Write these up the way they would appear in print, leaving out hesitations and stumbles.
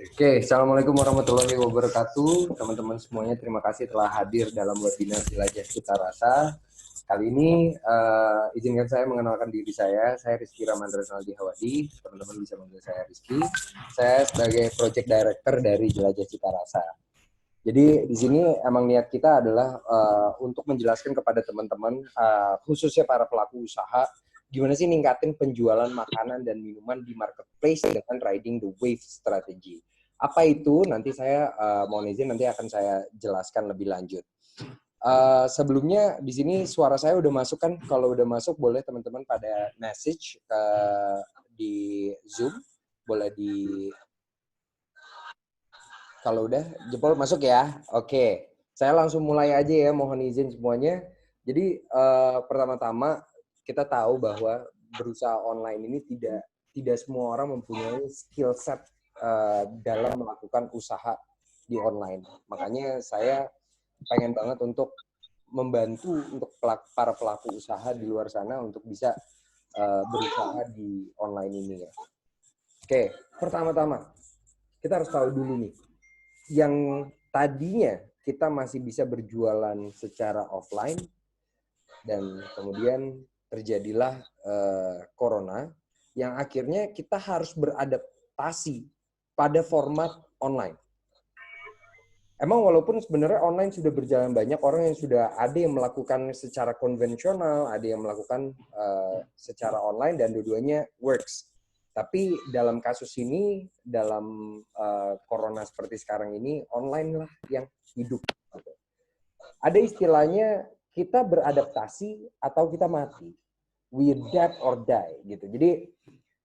Oke, Assalamualaikum warahmatullahi wabarakatuh. Teman-teman semuanya, terima kasih telah hadir dalam webinar Jelajah Cita Rasa. Kali ini izinkan saya mengenalkan diri saya. Saya Rizky Ramandra Ronaldi Hawadi. Teman-teman bisa manggil saya Rizky. Saya sebagai Project Director dari Jelajah Cita Rasa. Jadi di sini emang niat kita adalah untuk menjelaskan kepada teman-teman, khususnya para pelaku usaha, gimana sih ningkatin penjualan makanan dan minuman di marketplace dengan riding the wave strategy. Apa itu? Nanti saya mohon izin nanti akan saya jelaskan lebih lanjut. Sebelumnya di sini suara saya udah masuk kan? Kalau udah masuk boleh teman-teman pada message di Zoom, boleh di kalau udah jempol masuk ya. Oke. Saya langsung mulai aja ya, mohon izin semuanya. Jadi pertama-tama kita tahu bahwa berusaha online ini tidak semua orang mempunyai skill set dalam melakukan usaha di online. Makanya saya pengen banget untuk membantu untuk para pelaku usaha di luar sana untuk bisa berusaha di online ini ya. Oke, pertama-tama kita harus tahu dulu nih, yang tadinya kita masih bisa berjualan secara offline dan kemudian terjadilah corona yang akhirnya kita harus beradaptasi pada format online. Emang walaupun sebenarnya online sudah berjalan, banyak orang yang sudah ada yang melakukan secara konvensional, ada yang melakukan secara online dan dua-duanya works. Tapi dalam kasus ini, dalam corona seperti sekarang ini, online lah yang hidup. Ada istilahnya kita beradaptasi atau kita mati. We adapt or die gitu. Jadi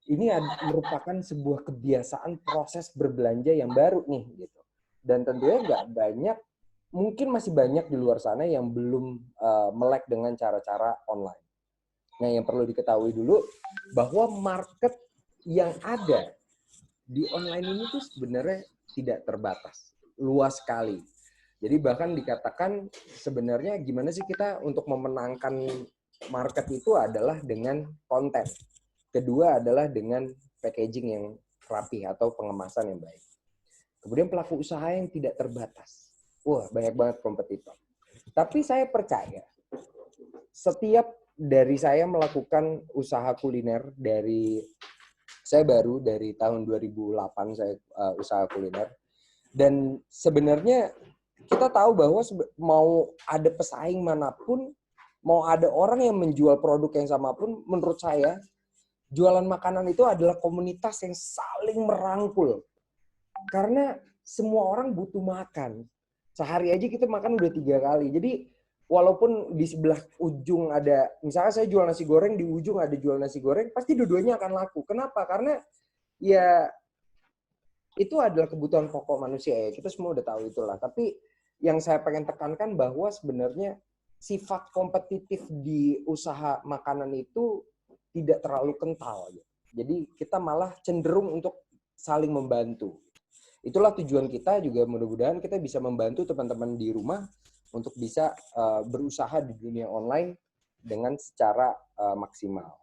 ini merupakan sebuah kebiasaan proses berbelanja yang baru nih gitu. Dan tentunya nggak banyak, mungkin masih banyak di luar sana yang belum melek dengan cara-cara online. Nah, yang perlu diketahui dulu bahwa market yang ada di online ini tuh sebenarnya tidak terbatas, luas sekali. Jadi bahkan dikatakan sebenarnya gimana sih kita untuk memenangkan market itu adalah dengan konten. Kedua adalah dengan packaging yang rapi atau pengemasan yang baik. Kemudian pelaku usaha yang tidak terbatas. Wah, banyak banget kompetitor. Tapi saya percaya setiap dari saya melakukan usaha kuliner saya baru dari tahun 2008 saya usaha kuliner. Dan sebenarnya kita tahu bahwa mau ada pesaing manapun, mau ada orang yang menjual produk yang sama pun, menurut saya jualan makanan itu adalah komunitas yang saling merangkul. Karena semua orang butuh makan. Sehari aja kita makan udah 3 kali. Jadi walaupun di sebelah ujung ada, misalnya saya jual nasi goreng, di ujung ada jual nasi goreng, pasti dua-duanya akan laku. Kenapa? Karena ya itu adalah kebutuhan pokok manusia ya. Kita semua udah tahu itulah. Tapi yang saya pengen tekankan bahwa sebenarnya sifat kompetitif di usaha makanan itu tidak terlalu kental. Jadi kita malah cenderung untuk saling membantu. Itulah tujuan kita juga, mudah-mudahan kita bisa membantu teman-teman di rumah untuk bisa berusaha di dunia online dengan secara maksimal.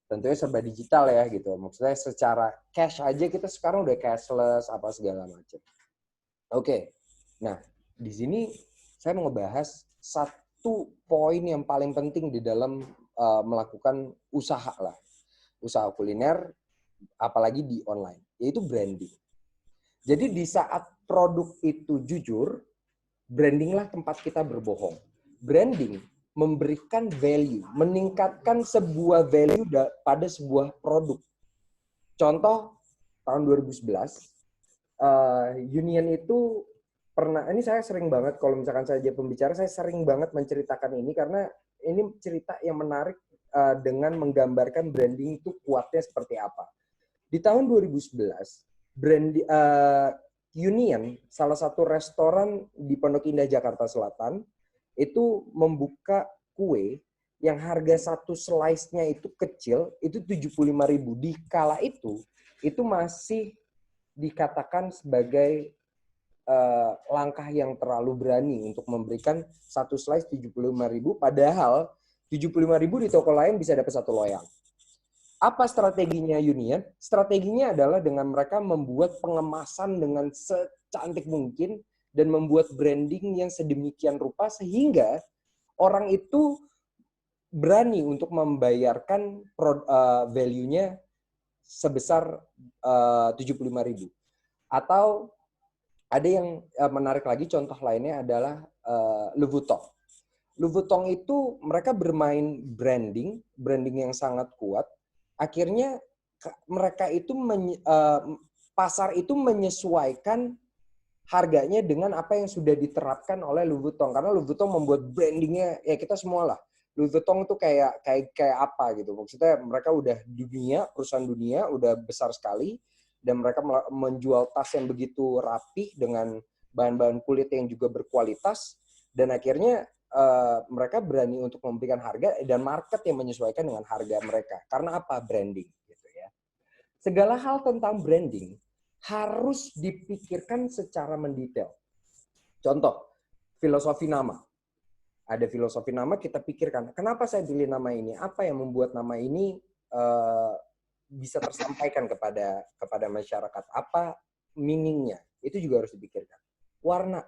Tentunya serba digital ya gitu. Maksudnya secara cash aja kita sekarang udah cashless apa segala macam. Oke. Nah, di sini saya mau ngebahas satu poin yang paling penting di dalam melakukan usaha lah. Usaha kuliner apalagi di online, yaitu branding. Jadi di saat produk itu jujur, brandinglah tempat kita berbohong. Branding memberikan value, meningkatkan sebuah value pada sebuah produk. Contoh, tahun 2011, Union itu pernah, ini saya sering banget, kalau misalkan saya jadi pembicara, saya sering banget menceritakan ini, karena ini cerita yang menarik dengan menggambarkan branding itu kuatnya seperti apa. Di tahun 2011, Union, salah satu restoran di Pondok Indah, Jakarta Selatan, itu membuka kue yang harga satu slice-nya itu kecil, itu 75.000. Di kala itu masih dikatakan sebagai langkah yang terlalu berani untuk memberikan satu slice 75.000, padahal 75.000 di toko lain bisa dapat satu loyang. Apa strateginya Union? Strateginya adalah dengan mereka membuat pengemasan dengan secantik mungkin dan membuat branding yang sedemikian rupa sehingga orang itu berani untuk membayarkan value-nya sebesar 75.000. Atau ada yang menarik lagi, contoh lainnya adalah Louis Vuitton. Louis Vuitton itu mereka bermain branding yang sangat kuat. Akhirnya mereka itu pasar itu menyesuaikan harganya dengan apa yang sudah diterapkan oleh Louis Vuitton. Karena Louis Vuitton membuat brandingnya, ya kita semua lah. Louis Vuitton itu kayak apa gitu. Maksudnya mereka udah perusahaan dunia, udah besar sekali. Dan mereka menjual tas yang begitu rapih dengan bahan-bahan kulit yang juga berkualitas. Dan akhirnya mereka berani untuk memberikan harga dan market yang menyesuaikan dengan harga mereka. Karena apa? Branding. Gitu ya. Segala hal tentang branding harus dipikirkan secara mendetail. Contoh, filosofi nama. Ada filosofi nama, kita pikirkan, kenapa saya pilih nama ini? Apa yang membuat nama ini bisa tersampaikan kepada masyarakat? Apa meaningnya? Itu juga harus dipikirkan. Warna.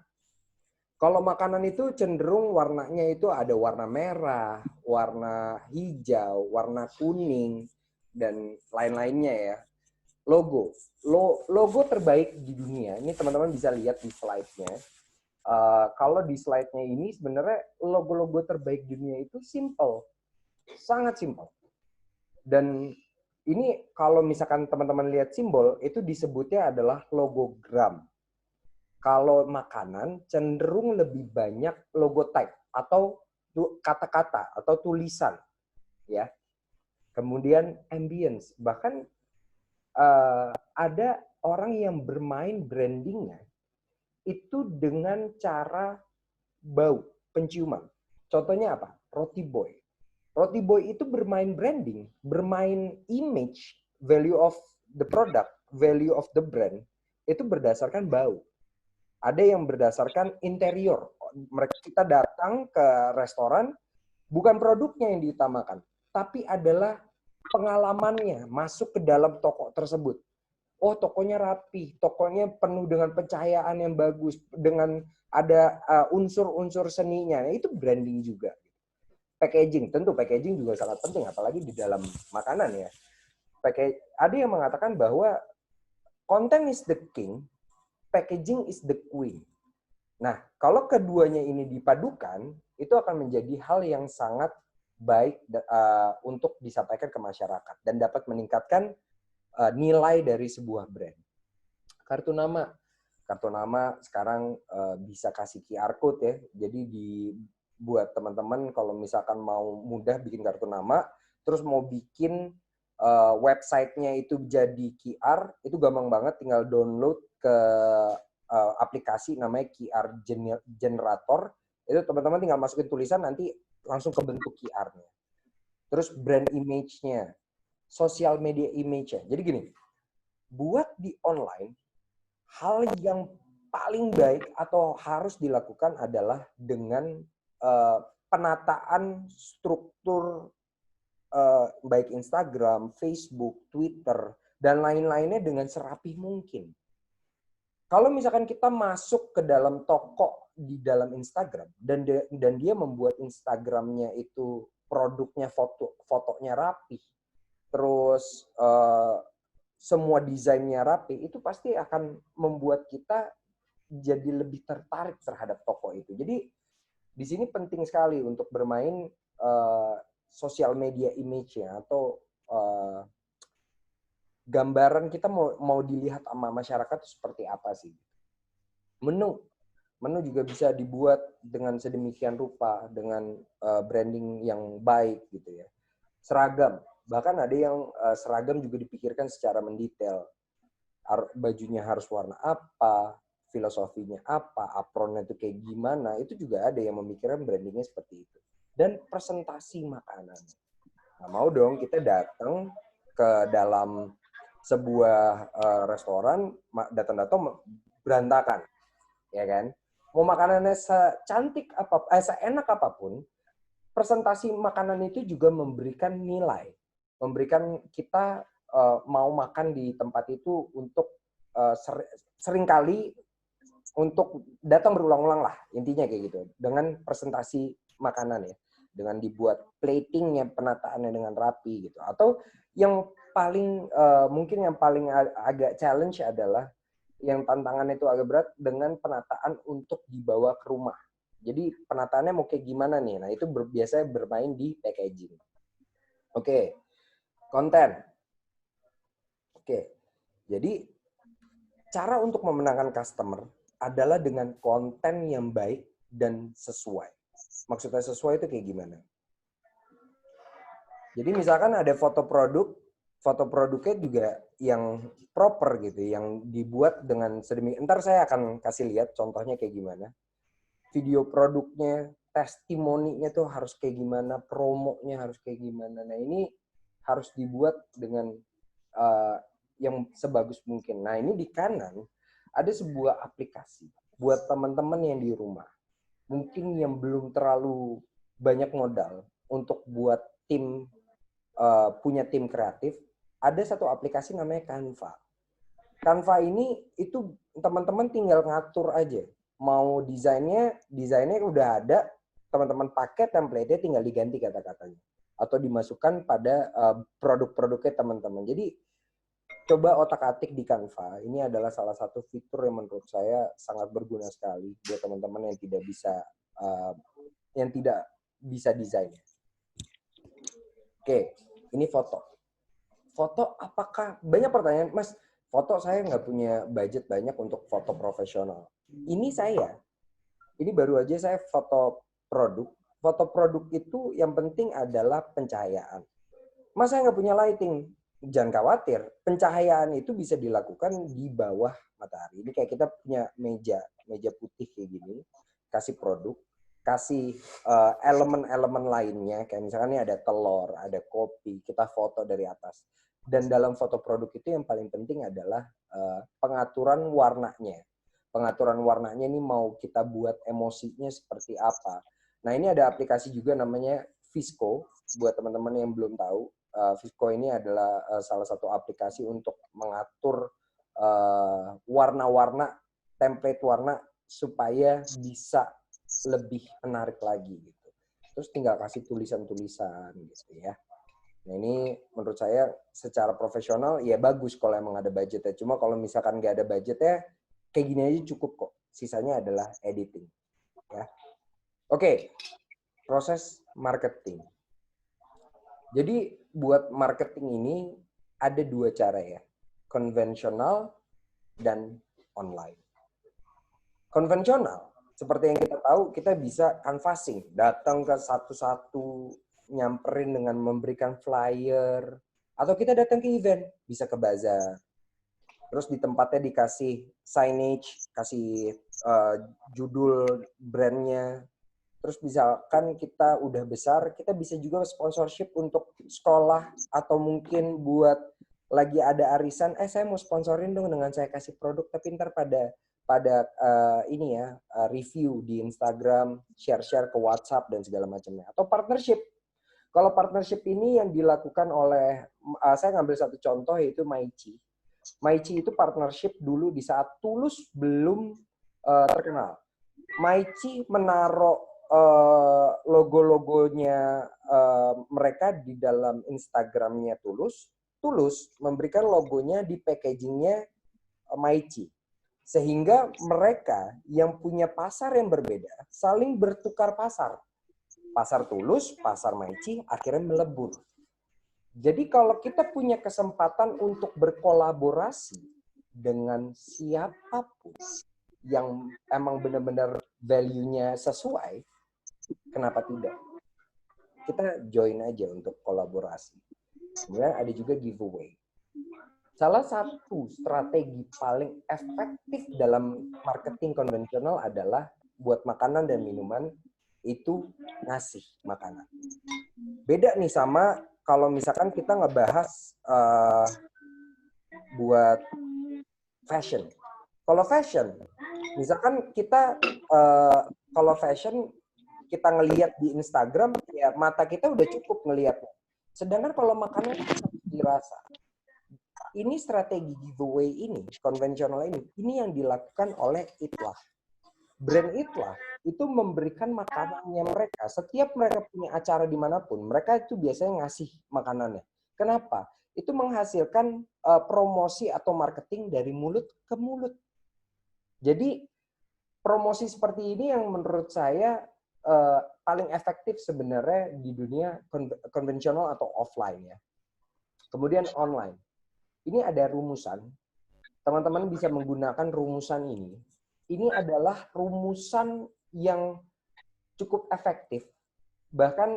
Kalau makanan itu cenderung warnanya itu ada warna merah, warna hijau, warna kuning, dan lain-lainnya ya. Logo terbaik di dunia, ini teman-teman bisa lihat di slide-nya. Kalau di slide-nya ini sebenarnya logo-logo terbaik di dunia itu simple, sangat simple. Dan ini kalau misalkan teman-teman lihat simbol, itu disebutnya adalah logogram. Kalau makanan cenderung lebih banyak logotype atau kata-kata atau tulisan, ya. Kemudian ambience, bahkan ada orang yang bermain brandingnya itu dengan cara bau, penciuman. Contohnya apa? Roti Boy. Roti Boy itu bermain branding, bermain image, value of the product, value of the brand, itu berdasarkan bau. Ada yang berdasarkan interior. Kita datang ke restoran, bukan produknya yang diutamakan, tapi adalah pengalamannya masuk ke dalam toko tersebut. Oh, tokonya rapi, tokonya penuh dengan pencahayaan yang bagus, dengan ada unsur-unsur seninya. Itu branding juga. Packaging, tentu packaging juga sangat penting, apalagi di dalam makanan ya. Ada yang mengatakan bahwa content is the king, packaging is the queen. Nah, kalau keduanya ini dipadukan, itu akan menjadi hal yang sangat baik untuk disampaikan ke masyarakat dan dapat meningkatkan nilai dari sebuah brand. Kartu nama sekarang bisa kasih QR code ya. Jadi buat teman-teman kalau misalkan mau mudah bikin kartu nama, terus mau bikin websitenya itu jadi QR, itu gampang banget, tinggal download ke aplikasi namanya QR Generator. Itu teman-teman tinggal masukin tulisan, nanti langsung kebentuk QR-nya. Terus brand image-nya, sosial media image-nya. Jadi gini, buat di online, hal yang paling baik atau harus dilakukan adalah dengan penataan struktur baik Instagram, Facebook, Twitter, dan lain-lainnya dengan serapih mungkin. Kalau misalkan kita masuk ke dalam toko di dalam Instagram dan dia membuat Instagramnya itu produknya fotonya rapi, terus semua desainnya rapi, itu pasti akan membuat kita jadi lebih tertarik terhadap toko itu. Jadi di sini penting sekali untuk bermain sosial media image-nya atau gambaran kita mau dilihat sama masyarakat itu seperti apa sih. Menu juga bisa dibuat dengan sedemikian rupa, dengan branding yang baik gitu ya. Seragam, bahkan ada yang seragam juga dipikirkan secara mendetail. Bajunya harus warna apa, filosofinya apa, apronnya itu kayak gimana, itu juga ada yang memikirkan brandingnya seperti itu. Dan presentasi makanan. Nah, mau dong kita datang ke dalam sebuah restoran, datang-datang berantakan, ya kan? Mau makanannya secantik apa, seenak apapun, presentasi makanan itu juga memberikan nilai. memberikan kita mau makan di tempat itu untuk seringkali untuk datang berulang-ulang lah, intinya kayak gitu, dengan presentasi makanan ya, dengan dibuat platingnya, penataannya dengan rapi gitu. Atau yang paling mungkin yang paling agak challenge adalah yang tantangan itu agak berat dengan penataan untuk dibawa ke rumah. Jadi penataannya mau kayak gimana nih? Nah itu biasanya bermain di packaging. Oke, konten. Oke, jadi cara untuk memenangkan customer adalah dengan konten yang baik dan sesuai. Maksudnya sesuai itu kayak gimana? Jadi misalkan ada foto produknya juga yang proper gitu, yang dibuat dengan sedemikian. Ntar saya akan kasih lihat contohnya kayak gimana. Video produknya, testimoninya tuh harus kayak gimana, promonya harus kayak gimana. Nah ini harus dibuat dengan yang sebagus mungkin. Nah ini di kanan ada sebuah aplikasi buat teman-teman yang di rumah. Mungkin yang belum terlalu banyak modal untuk buat tim, punya tim kreatif, ada satu aplikasi namanya Canva. Canva ini itu teman-teman tinggal ngatur aja. Mau desainnya udah ada, teman-teman pakai template-nya tinggal diganti kata-katanya. Atau dimasukkan pada produk-produknya teman-teman. Jadi coba otak-atik di Canva. Ini adalah salah satu fitur yang menurut saya sangat berguna sekali buat teman-teman yang tidak bisa desainnya. Oke, ini foto. Foto apakah banyak pertanyaan, Mas? Foto saya nggak punya budget banyak untuk foto profesional. Ini baru aja saya foto produk. Foto produk itu yang penting adalah pencahayaan. Mas saya nggak punya lighting. Jangan khawatir, pencahayaan itu bisa dilakukan di bawah matahari. Ini kayak kita punya meja putih kayak gini, kasih produk, kasih elemen-elemen lainnya, kayak misalkan ini ada telur, ada kopi, kita foto dari atas. Dan dalam foto produk itu yang paling penting adalah pengaturan warnanya. Pengaturan warnanya ini mau kita buat emosinya seperti apa. Nah ini ada aplikasi juga namanya Visco, buat teman-teman yang belum tahu. Visco ini adalah salah satu aplikasi untuk mengatur warna-warna, template warna supaya bisa lebih menarik lagi gitu. Terus tinggal kasih tulisan-tulisan gitu ya. Nah ini menurut saya secara profesional ya bagus kalau emang ada budgetnya. Cuma kalau misalkan nggak ada budgetnya, kayak gini aja cukup kok. Sisanya adalah editing. Ya. Oke, proses marketing. Jadi buat marketing ini ada dua cara ya, konvensional dan online. Konvensional, seperti yang kita tahu, kita bisa canvassing, datang ke satu-satu, nyamperin dengan memberikan flyer, atau kita datang ke event, bisa ke bazar. Terus di tempatnya dikasih signage, kasih judul brandnya. Terus misalkan kita udah besar, kita bisa juga sponsorship untuk sekolah atau mungkin buat lagi ada arisan, saya mau sponsorin dong dengan saya kasih produk, tapi ntar pada ini ya, review di Instagram, share-share ke WhatsApp dan segala macamnya. Atau partnership. Kalau partnership ini yang dilakukan oleh, saya ngambil satu contoh yaitu Maichi. Maichi itu partnership dulu di saat Tulus belum terkenal. Maichi menaruh logo-logonya mereka di dalam Instagramnya Tulus. Tulus memberikan logonya di packagingnya Maichi. Sehingga mereka yang punya pasar yang berbeda saling bertukar pasar. Pasar Tulus, pasar Maichi akhirnya melebur. Jadi kalau kita punya kesempatan untuk berkolaborasi dengan siapapun yang emang benar-benar value-nya sesuai, kenapa tidak? Kita join aja untuk kolaborasi. Kemudian ada juga giveaway. Salah satu strategi paling efektif dalam marketing konvensional adalah buat makanan dan minuman itu ngasih makanan. Beda nih sama kalau misalkan kita ngebahas buat fashion. Kalau fashion, misalkan kita kalau fashion kita ngelihat di Instagram, ya mata kita udah cukup ngelihatnya. Sedangkan kalau makanan harus dirasa. Ini strategi giveaway ini, konvensional ini yang dilakukan oleh Itlah. Brand Itlah itu memberikan makanannya mereka. Setiap mereka punya acara dimanapun, mereka itu biasanya ngasih makanannya. Kenapa? Itu menghasilkan promosi atau marketing dari mulut ke mulut. Jadi promosi seperti ini yang menurut saya paling efektif sebenarnya di dunia konvensional atau offline ya. Kemudian online. Ini ada rumusan. Teman-teman bisa menggunakan rumusan ini. Ini adalah rumusan yang cukup efektif. Bahkan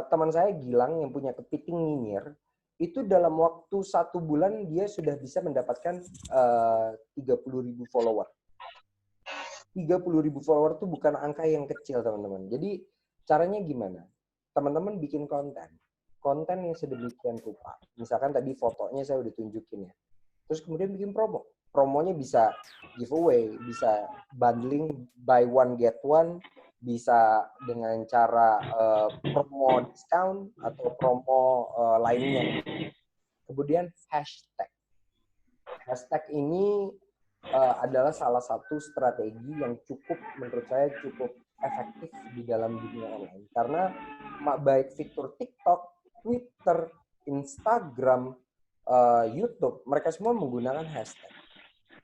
teman saya Gilang yang punya kepiting nyinyir, itu dalam waktu 1 bulan dia sudah bisa mendapatkan 30.000 follower. 30.000 follower itu bukan angka yang kecil, teman-teman. Jadi caranya gimana? Teman-teman bikin konten. Konten yang sedemikian rupa. Misalkan tadi fotonya saya udah tunjukin ya. Terus kemudian bikin promo. Promonya bisa giveaway, bisa bundling buy one get one, bisa dengan cara promo discount atau promo lainnya. Kemudian hashtag. Hashtag ini adalah salah satu strategi yang menurut saya cukup efektif di dalam dunia online. Karena baik fitur TikTok, Twitter, Instagram, YouTube, mereka semua menggunakan hashtag.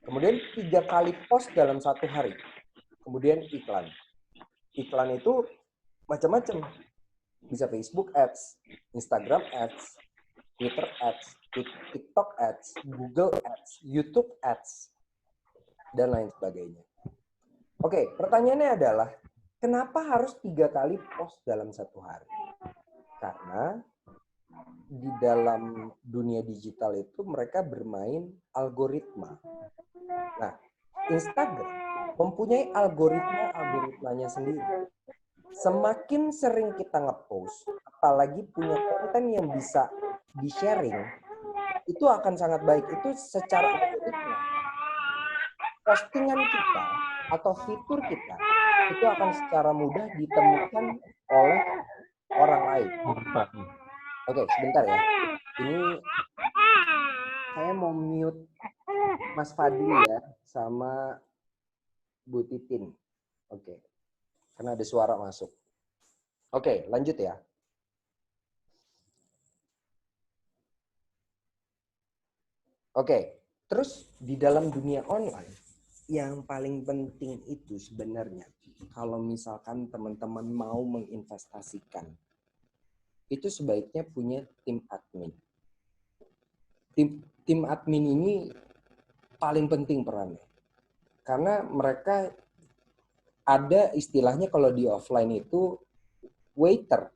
Kemudian 3 kali post dalam 1 hari. Kemudian iklan. Iklan itu macam-macam. Bisa Facebook Ads, Instagram Ads, Twitter Ads, TikTok Ads, Google Ads, YouTube Ads, dan lain sebagainya. Oke, pertanyaannya adalah, kenapa harus 3 kali post dalam 1 hari? Karena di dalam dunia digital itu mereka bermain algoritma. Nah, Instagram mempunyai algoritmanya sendiri. Semakin sering kita nge-post, apalagi punya konten yang bisa di-sharing, itu akan sangat baik. Itu secara algoritma. Postingan kita atau fitur kita itu akan secara mudah ditemukan oleh orang lain. Oke, sebentar ya. Ini saya mau mute Mas Fadli ya sama Bu Titin. Oke. Karena ada suara masuk. Oke, lanjut ya. Oke, terus di dalam dunia online yang paling penting itu sebenarnya kalau misalkan teman-teman mau menginvestasikan, itu sebaiknya punya tim admin. Tim admin ini paling penting perannya. Karena mereka ada istilahnya kalau di offline itu waiter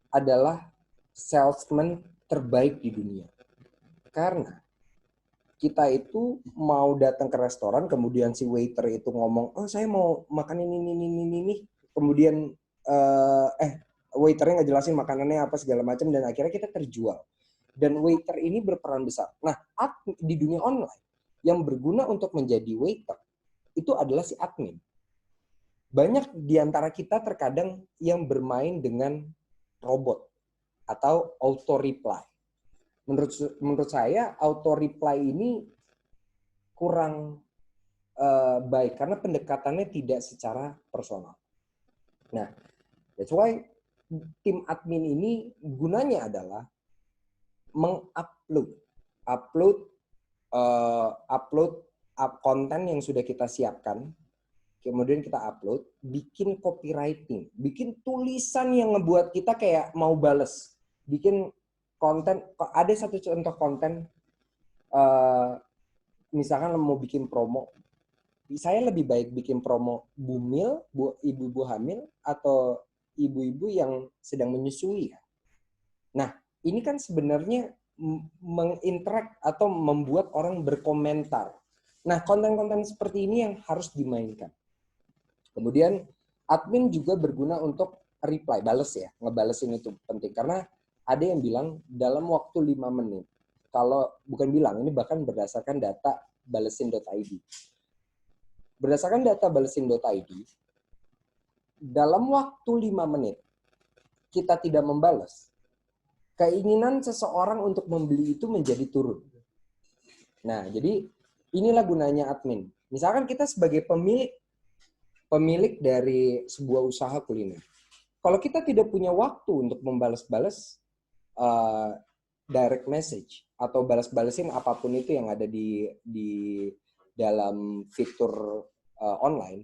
adalah salesman terbaik di dunia. Karena kita itu mau datang ke restoran, kemudian si waiter itu ngomong, oh saya mau makan ini. Kemudian waiternya nggak jelasin makanannya apa segala macam, dan akhirnya kita terjual. Dan waiter ini berperan besar. Nah, di dunia online yang berguna untuk menjadi waiter itu adalah si admin. Banyak di antara kita terkadang yang bermain dengan robot atau auto reply. Menurut saya auto reply ini kurang baik karena pendekatannya tidak secara personal. Nah, that's why tim admin ini gunanya adalah upload konten yang sudah kita siapkan, kemudian kita upload, bikin copywriting, bikin tulisan yang ngebuat kita kayak mau bales, bikin konten. Ada satu contoh konten, misalkan mau bikin promo, saya lebih baik bikin promo bumil, ibu-ibu hamil, atau ibu-ibu yang sedang menyusui. Nah, ini kan sebenarnya menginteract atau membuat orang berkomentar. Nah, konten-konten seperti ini yang harus dimainkan. Kemudian, admin juga berguna untuk reply, bales ya, ngebalesin itu penting. Karena ada yang bilang dalam waktu 5 menit, kalau bukan bilang, ini bahkan berdasarkan data balesin.id. Berdasarkan data balesin.id, dalam waktu 5 menit, kita tidak membales, keinginan seseorang untuk membeli itu menjadi turun. Nah, jadi inilah gunanya admin. Misalkan kita sebagai pemilik dari sebuah usaha kuliner. Kalau kita tidak punya waktu untuk membalas-balas direct message atau balas-balasin apapun itu yang ada di dalam fitur online,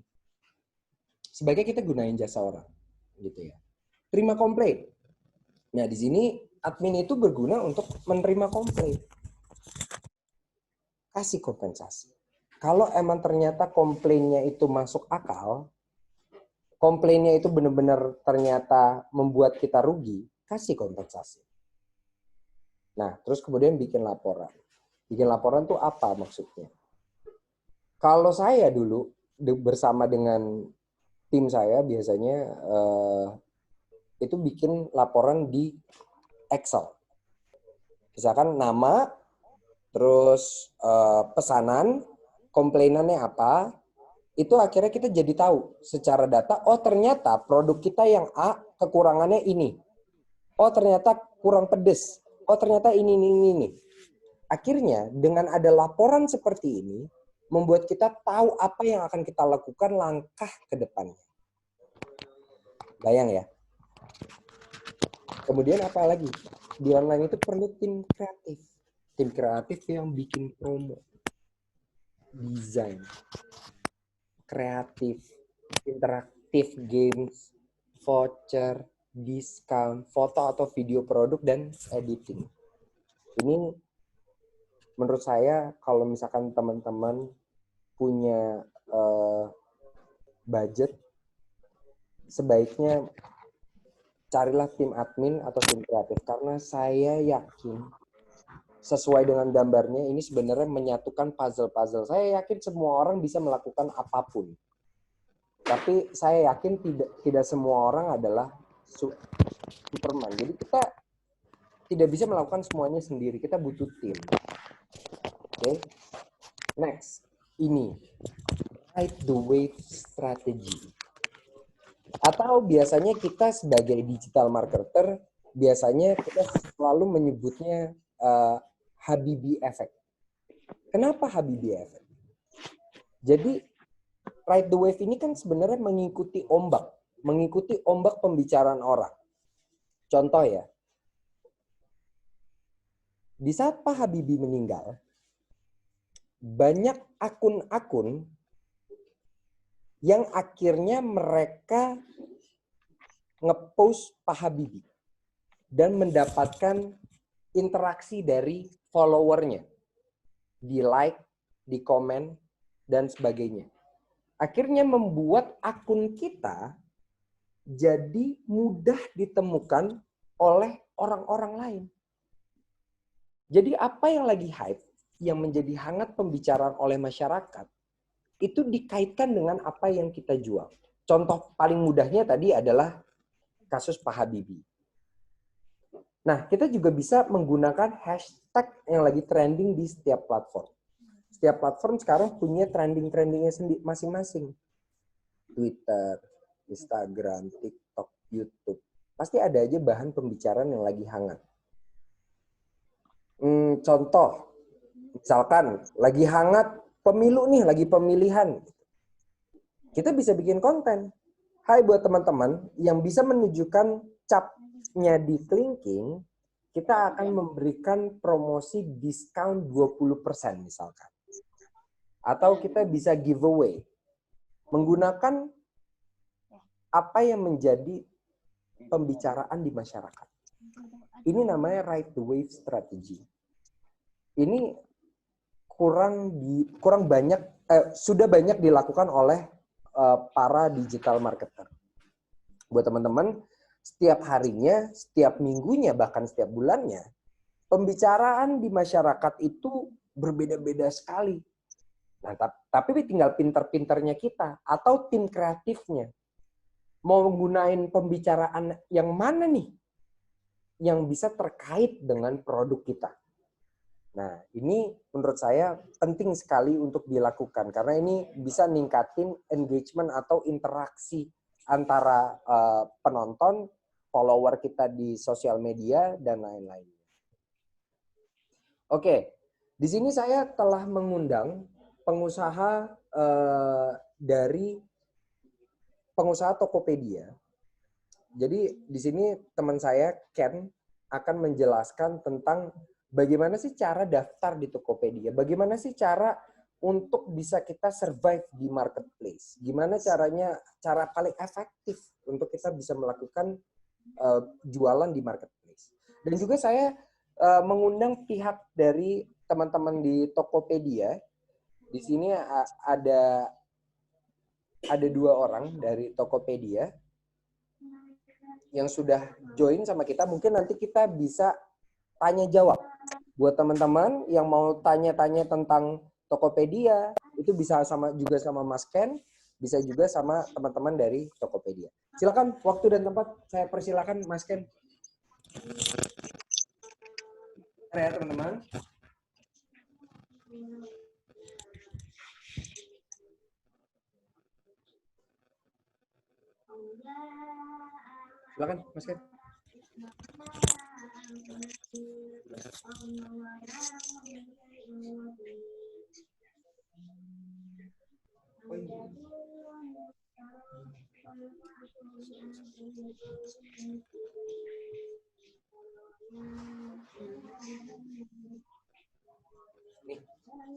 sebaiknya kita gunain jasa orang, gitu ya. Terima komplain. Nah, di sini admin itu berguna untuk menerima komplain. Kasih kompensasi. Kalau emang ternyata komplainnya itu masuk akal, komplainnya itu benar-benar ternyata membuat kita rugi, kasih kompensasi. Nah, terus kemudian bikin laporan. Bikin laporan tuh apa maksudnya? Kalau saya dulu bersama dengan tim saya biasanya itu bikin laporan di Excel. Misalkan nama, terus pesanan, komplainannya apa, itu akhirnya kita jadi tahu secara data, oh ternyata produk kita yang A kekurangannya ini. Oh ternyata kurang pedes. Oh ternyata ini. Akhirnya dengan ada laporan seperti ini, membuat kita tahu apa yang akan kita lakukan langkah ke depannya. Bayang ya. Kemudian apa lagi? Di online itu perlu tim kreatif. Tim kreatif yang bikin promo. Desain. Kreatif. Interaktif games. Voucher. Diskon. Foto atau video produk dan editing. Ini menurut saya kalau misalkan teman-teman punya budget, sebaiknya carilah tim admin atau tim kreatif. Karena saya yakin sesuai dengan gambarnya ini sebenarnya menyatukan puzzle-puzzle. Saya yakin semua orang bisa melakukan apapun. Tapi saya yakin tidak semua orang adalah Superman. Jadi kita tidak bisa melakukan semuanya sendiri. Kita butuh tim. Oke. Next. Ini. Ride the wave strategy. Atau biasanya kita sebagai digital marketer, biasanya kita selalu menyebutnya Habibie Effect. Kenapa Habibie Effect? Jadi, ride the wave ini kan sebenarnya mengikuti ombak pembicaraan orang. Contoh ya, di saat Pak Habibie meninggal, banyak akun-akun yang akhirnya mereka nge-post Pak Habibie dan mendapatkan interaksi dari followernya, di like, di komen, dan sebagainya. Akhirnya membuat akun kita jadi mudah ditemukan oleh orang-orang lain. Jadi apa yang lagi hype, yang menjadi hangat pembicaraan oleh masyarakat, itu dikaitkan dengan apa yang kita jual. Contoh paling mudahnya tadi adalah kasus Pak Habibie. Nah, kita juga bisa menggunakan hashtag yang lagi trending di setiap platform. Setiap platform sekarang punya trending-trendingnya sendiri masing-masing. Twitter, Instagram, TikTok, YouTube. Pasti ada aja bahan pembicaraan yang lagi hangat. Contoh, misalkan lagi hangat pemilu nih, lagi pemilihan. Kita bisa bikin konten. Hai buat teman-teman yang bisa menunjukkan capnya di Klinking, kita akan memberikan promosi diskon 20% misalkan. Atau kita bisa giveaway. Menggunakan apa yang menjadi pembicaraan di masyarakat. Ini namanya ride the wave strategy. Ini sudah banyak dilakukan oleh para digital marketer. Buat teman-teman, setiap harinya, setiap minggunya, bahkan setiap bulannya, pembicaraan di masyarakat itu berbeda-beda sekali. Nah, tapi tinggal pinter-pinternya kita atau tim kreatifnya. Mau menggunakan pembicaraan yang mana nih yang bisa terkait dengan produk kita. Nah, ini menurut saya penting sekali untuk dilakukan karena ini bisa ningkatin engagement atau interaksi antara penonton follower kita di sosial media, dan lain-lain. Oke, di sini saya telah mengundang pengusaha dari pengusaha Tokopedia. Jadi di sini teman saya Ken akan menjelaskan tentang bagaimana sih cara daftar di Tokopedia, bagaimana sih cara untuk bisa kita survive di marketplace, gimana caranya, cara paling efektif untuk kita bisa melakukan jualan di marketplace. Dan juga saya mengundang pihak dari teman-teman di Tokopedia. Di sini ada 2 orang dari Tokopedia yang sudah join sama kita. Mungkin nanti kita bisa tanya jawab. Buat teman-teman yang mau tanya-tanya tentang Tokopedia, itu bisa juga sama Mas Ken, bisa juga sama teman-teman dari Tokopedia. Silakan, waktu dan tempat saya persilakan Mas Ken. Ya teman-teman. Silakan Mas Ken. Nih,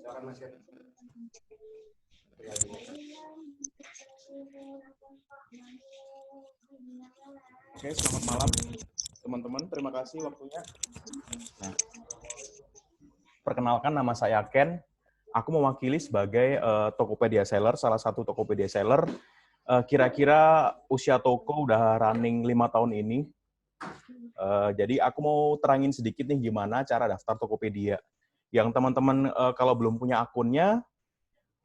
silakan Mas Ken. Oke, selamat malam teman-teman. Terima kasih waktunya. Nah, perkenalkan nama saya Ken. Aku mewakili sebagai Tokopedia seller, salah satu Tokopedia seller. Kira-kira usia toko udah running 5 tahun ini. Jadi aku mau terangin sedikit nih gimana cara daftar Tokopedia. Yang teman-teman kalau belum punya akunnya,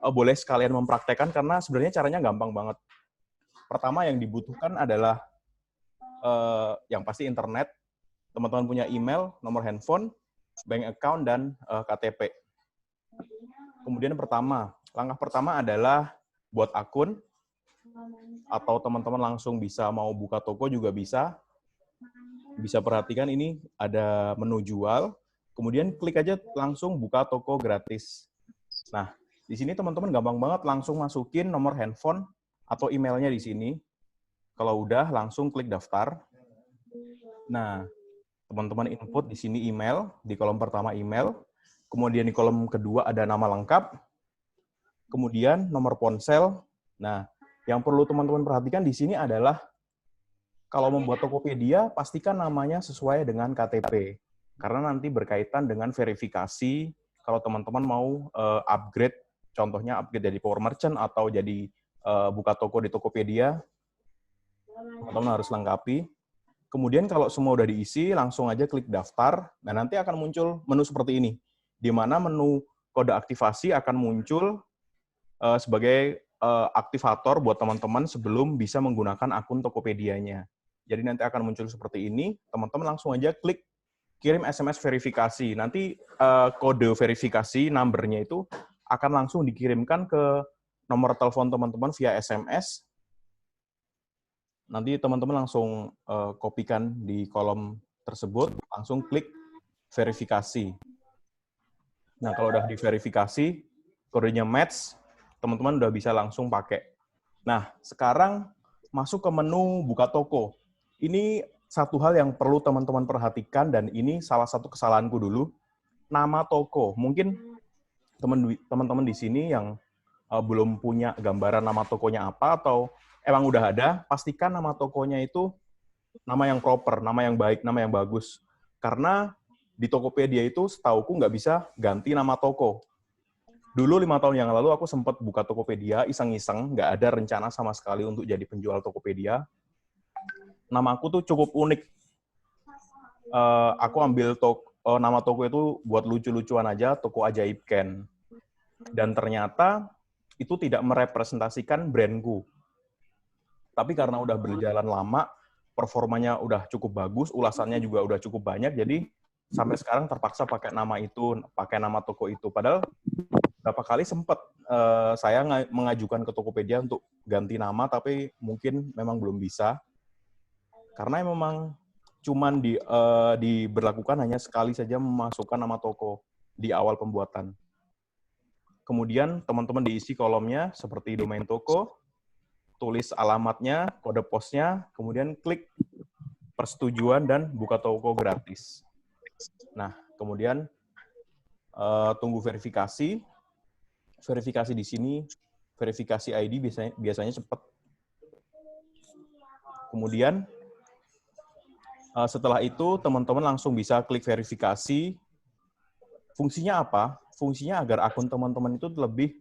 boleh sekalian mempraktekkan karena sebenarnya caranya gampang banget. Pertama yang dibutuhkan adalah yang pasti internet. Teman-teman punya email, nomor handphone, bank account, dan KTP. Kemudian langkah pertama adalah buat akun, atau teman-teman langsung bisa mau buka toko juga bisa. Bisa perhatikan ini ada menu jual, kemudian klik aja langsung buka toko gratis. Nah, di sini teman-teman gampang banget langsung masukin nomor handphone atau emailnya di sini. Kalau udah, langsung klik daftar. Nah, teman-teman input di sini email, di kolom pertama email, kemudian di kolom kedua ada nama lengkap, kemudian nomor ponsel. Nah, yang perlu teman-teman perhatikan di sini adalah kalau membuat Tokopedia, pastikan namanya sesuai dengan KTP. Karena nanti berkaitan dengan verifikasi kalau teman-teman mau upgrade, contohnya upgrade dari Power Merchant atau jadi buka toko di Tokopedia, teman-teman harus lengkapi. Kemudian kalau semua udah diisi, langsung aja klik daftar. Nah, nanti akan muncul menu seperti ini, di mana menu kode aktivasi akan muncul sebagai aktivator buat teman-teman sebelum bisa menggunakan akun Tokopedia-nya. Jadi nanti akan muncul seperti ini, teman-teman langsung aja klik kirim SMS verifikasi. Nanti kode verifikasi number-nya itu akan langsung dikirimkan ke nomor telepon teman-teman via SMS. Nanti teman-teman langsung kopikan di kolom tersebut, langsung klik verifikasi. Nah, kalau udah diverifikasi, kodenya match, teman-teman udah bisa langsung pakai. Nah, sekarang masuk ke menu buka toko. Ini satu hal yang perlu teman-teman perhatikan, dan ini salah satu kesalahanku dulu. Nama toko. Mungkin teman-teman di sini yang belum punya gambaran nama tokonya apa, atau emang udah ada, pastikan nama tokonya itu nama yang proper, nama yang baik, nama yang bagus. Karena di Tokopedia itu setauku nggak bisa ganti nama toko. Dulu 5 tahun yang lalu aku sempat buka Tokopedia, iseng-iseng, nggak ada rencana sama sekali untuk jadi penjual Tokopedia. Nama aku tuh cukup unik. Aku ambil nama toko itu buat lucu-lucuan aja, Toko Ajaib Ken. Dan ternyata itu tidak merepresentasikan brandku. Tapi karena udah berjalan lama, performanya udah cukup bagus, ulasannya juga udah cukup banyak, jadi sampai sekarang terpaksa pakai nama itu, pakai nama toko itu. Padahal berapa kali sempat saya mengajukan ke Tokopedia untuk ganti nama, tapi mungkin memang belum bisa. Karena memang cuman diberlakukan hanya sekali saja memasukkan nama toko di awal pembuatan. Kemudian teman-teman diisi kolomnya seperti domain toko, tulis alamatnya, kode posnya, kemudian klik persetujuan dan buka toko gratis. Nah, kemudian tunggu verifikasi. Verifikasi di sini, verifikasi ID biasanya cepat. Kemudian setelah itu teman-teman langsung bisa klik verifikasi. Fungsinya apa? Fungsinya agar akun teman-teman itu lebih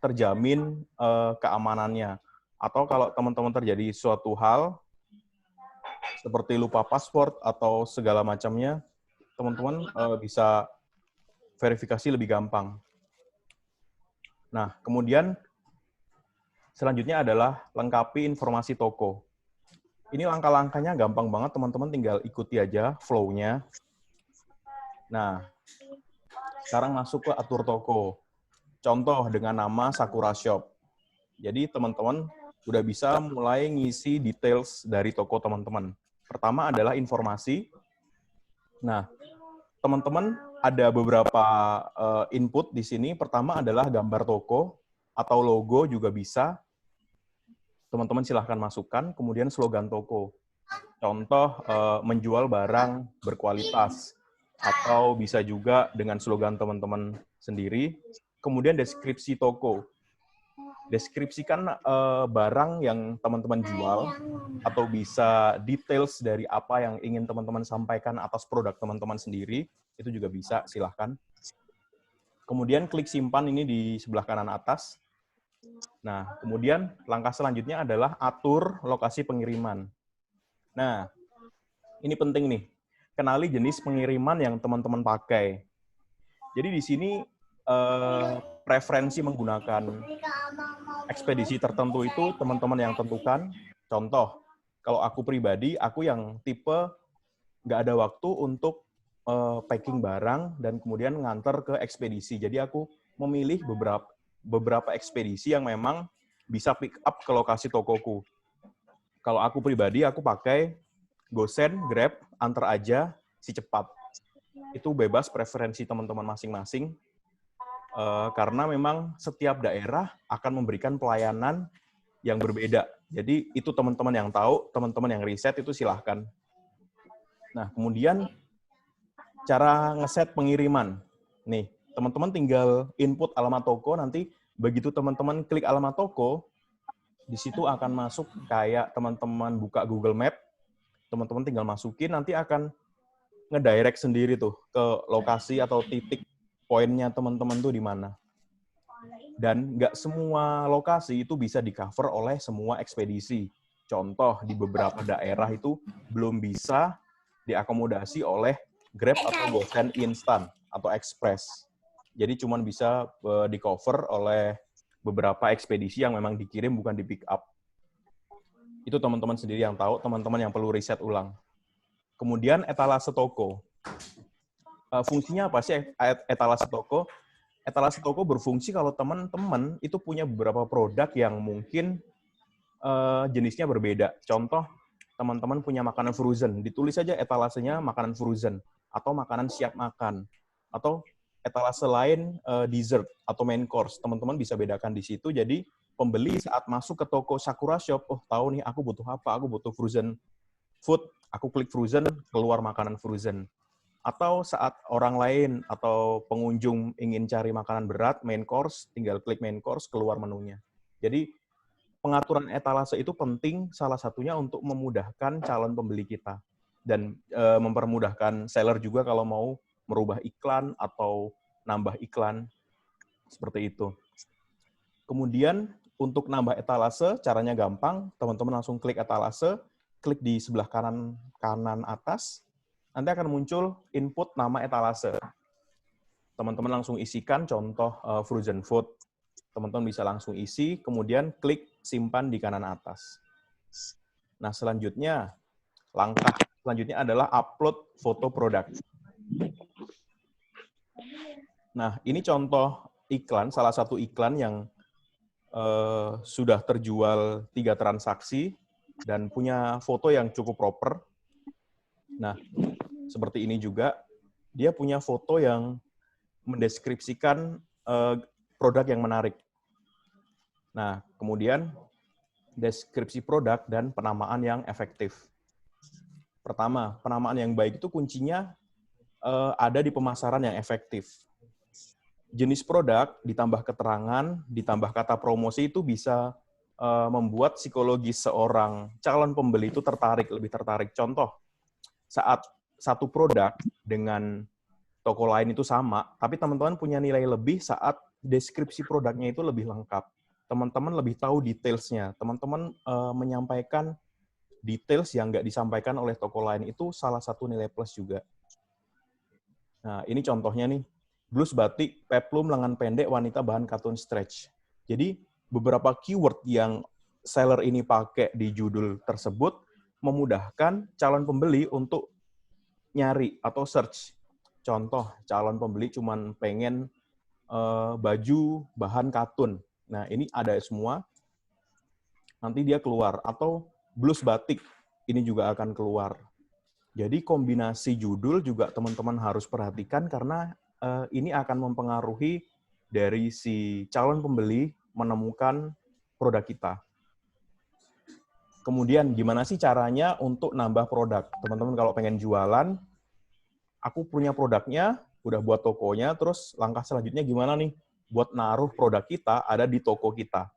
terjamin keamanannya. Atau kalau teman-teman terjadi suatu hal seperti lupa password atau segala macamnya, teman-teman bisa verifikasi lebih gampang. Nah, kemudian selanjutnya adalah lengkapi informasi toko. Ini langkah-langkahnya gampang banget, teman-teman tinggal ikuti aja flow-nya. Nah, sekarang masuk ke atur toko. Contoh dengan nama Sakura Shop. Jadi teman-teman udah bisa mulai ngisi details dari toko teman-teman. Pertama adalah informasi. Nah, teman-teman ada beberapa input di sini. Pertama adalah gambar toko atau logo juga bisa. Teman-teman silahkan masukkan. Kemudian slogan toko. Contoh menjual barang berkualitas. Atau bisa juga dengan slogan teman-teman sendiri. Kemudian deskripsi toko. Deskripsikan barang yang teman-teman jual, atau bisa details dari apa yang ingin teman-teman sampaikan atas produk teman-teman sendiri, itu juga bisa, silahkan. Kemudian klik simpan ini di sebelah kanan atas. Nah, kemudian langkah selanjutnya adalah atur lokasi pengiriman. Nah, ini penting nih, kenali jenis pengiriman yang teman-teman pakai. Jadi di sini preferensi menggunakan ekspedisi tertentu itu teman-teman yang tentukan. Contoh, kalau aku pribadi, aku yang tipe nggak ada waktu untuk packing barang dan kemudian nganter ke ekspedisi. Jadi aku memilih beberapa ekspedisi yang memang bisa pick up ke lokasi tokoku. Kalau aku pribadi, aku pakai GoSend, Grab, antar aja, si cepat. Itu bebas preferensi teman-teman masing-masing. Karena memang setiap daerah akan memberikan pelayanan yang berbeda. Jadi itu teman-teman yang tahu, teman-teman yang riset itu silahkan. Nah, kemudian cara ngeset pengiriman. Nih, teman-teman tinggal input alamat toko, nanti begitu teman-teman klik alamat toko, di situ akan masuk kayak teman-teman buka Google Map, teman-teman tinggal masukin, nanti akan ngedirect sendiri tuh ke lokasi atau titik poinnya teman-teman tuh di mana. Dan nggak semua lokasi itu bisa di-cover oleh semua ekspedisi. Contoh, di beberapa daerah itu belum bisa diakomodasi oleh Grab atau GoSend instan atau express. Jadi cuma bisa di-cover oleh beberapa ekspedisi yang memang dikirim bukan di-pick up. Itu teman-teman sendiri yang tahu, teman-teman yang perlu riset ulang. Kemudian etalase toko. Fungsinya apa sih etalase toko? Etalase toko berfungsi kalau teman-teman itu punya beberapa produk yang mungkin jenisnya berbeda. Contoh, teman-teman punya makanan frozen, ditulis saja etalasenya makanan frozen, atau makanan siap makan, atau etalase lain dessert atau main course. Teman-teman bisa bedakan di situ, jadi pembeli saat masuk ke toko Sakura Shop, oh tahu nih aku butuh apa, aku butuh frozen food, aku klik frozen, keluar makanan frozen. Atau saat orang lain atau pengunjung ingin cari makanan berat, main course, tinggal klik main course, keluar menunya. Jadi pengaturan etalase itu penting, salah satunya untuk memudahkan calon pembeli kita. Dan mempermudahkan seller juga kalau mau merubah iklan atau nambah iklan, seperti itu. Kemudian untuk nambah etalase, caranya gampang, teman-teman langsung klik etalase, klik di sebelah kanan atas, nanti akan muncul input nama etalase. Teman-teman langsung isikan contoh frozen food. Teman-teman bisa langsung isi, kemudian klik simpan di kanan atas. Nah, selanjutnya, langkah selanjutnya adalah upload foto produk. Nah, ini contoh iklan, salah satu iklan yang sudah terjual 3 transaksi. dan punya foto yang cukup proper. Nah, seperti ini juga, dia punya foto yang mendeskripsikan produk yang menarik. Nah, kemudian deskripsi produk dan penamaan yang efektif. Pertama, penamaan yang baik itu kuncinya ada di pemasaran yang efektif. Jenis produk, ditambah keterangan, ditambah kata promosi itu bisa membuat psikologi seorang calon pembeli itu lebih tertarik. Contoh, saat satu produk dengan toko lain itu sama, tapi teman-teman punya nilai lebih saat deskripsi produknya itu lebih lengkap. Teman-teman lebih tahu detailsnya. Teman-teman menyampaikan details yang nggak disampaikan oleh toko lain, itu salah satu nilai plus juga. Nah, ini contohnya nih. Blus batik, peplum lengan pendek, wanita bahan katun stretch. Jadi, beberapa keyword yang seller ini pakai di judul tersebut memudahkan calon pembeli untuk nyari atau search. Contoh, calon pembeli cuman pengen baju bahan katun. Nah, ini ada semua. Nanti dia keluar. Atau blus batik, ini juga akan keluar. Jadi kombinasi judul juga teman-teman harus perhatikan karena ini akan mempengaruhi dari si calon pembeli menemukan produk kita. Kemudian gimana sih caranya untuk nambah produk? Teman-teman kalau pengen jualan, aku punya produknya, udah buat tokonya, terus langkah selanjutnya gimana nih? Buat naruh produk kita ada di toko kita.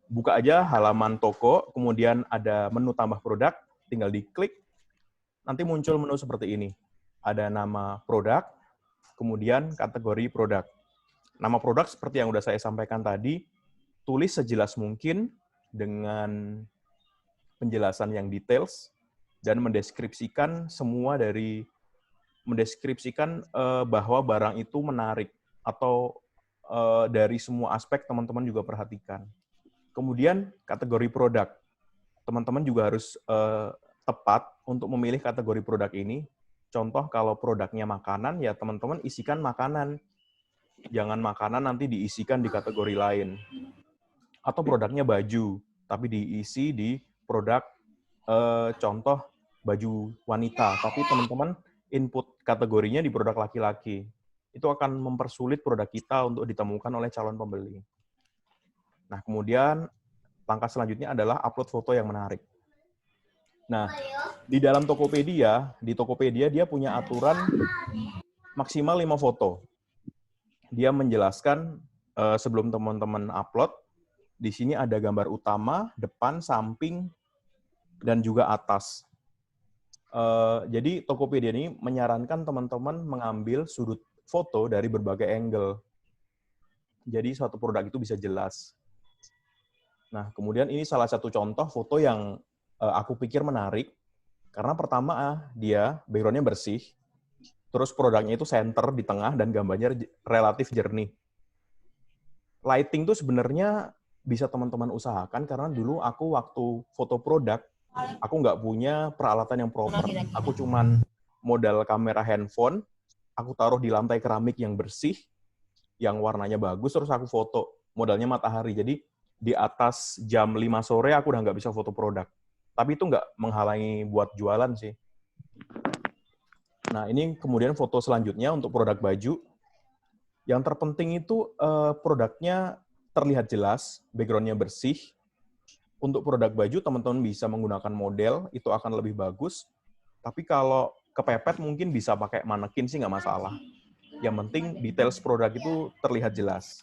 Buka aja halaman toko, kemudian ada menu tambah produk, tinggal diklik, nanti muncul menu seperti ini. Ada nama produk, kemudian kategori produk. Nama produk seperti yang udah saya sampaikan tadi, tulis sejelas mungkin dengan penjelasan yang details dan mendeskripsikan bahwa barang itu menarik atau dari semua aspek teman-teman juga perhatikan. Kemudian kategori produk. Teman-teman juga harus tepat untuk memilih kategori produk ini. Contoh kalau produknya makanan, ya teman-teman isikan makanan. Jangan makanan nanti diisikan di kategori lain. Atau produknya baju, tapi diisi di produk contoh baju wanita, tapi teman-teman input kategorinya di produk laki-laki. Itu akan mempersulit produk kita untuk ditemukan oleh calon pembeli. Nah, kemudian langkah selanjutnya adalah upload foto yang menarik. Nah, di dalam Tokopedia, dia punya aturan maksimal 5 foto. Dia menjelaskan sebelum teman-teman upload, di sini ada gambar utama, depan, samping, dan juga atas. Jadi Tokopedia ini menyarankan teman-teman mengambil sudut foto dari berbagai angle. Jadi suatu produk itu bisa jelas. Nah, kemudian ini salah satu contoh foto yang aku pikir menarik, karena pertama dia background-nya bersih, terus produknya itu center di tengah, dan gambarnya relatif jernih. Lighting tuh sebenarnya bisa teman-teman usahakan, karena dulu aku waktu foto produk, aku nggak punya peralatan yang proper. Aku cuman modal kamera handphone, aku taruh di lantai keramik yang bersih, yang warnanya bagus, terus aku foto. Modalnya matahari, jadi di atas jam 5 sore aku udah nggak bisa foto produk. Tapi itu nggak menghalangi buat jualan sih. Nah, ini kemudian foto selanjutnya untuk produk baju. Yang terpenting itu produknya terlihat jelas, background-nya bersih. Untuk produk baju, teman-teman bisa menggunakan model, itu akan lebih bagus. Tapi kalau kepepet mungkin bisa pakai manekin sih, nggak masalah. Yang penting details produk itu terlihat jelas.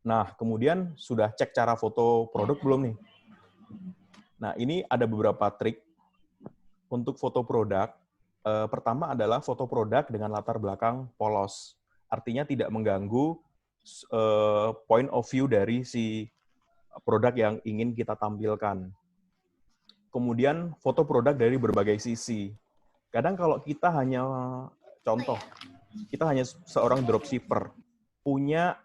Nah, kemudian sudah cek cara foto produk belum nih? Nah, ini ada beberapa trik untuk foto produk. Pertama adalah foto produk dengan latar belakang polos. Artinya tidak mengganggu point of view dari si produk yang ingin kita tampilkan. Kemudian foto produk dari berbagai sisi. Kadang kalau kita hanya, contoh, kita hanya seorang dropshipper, punya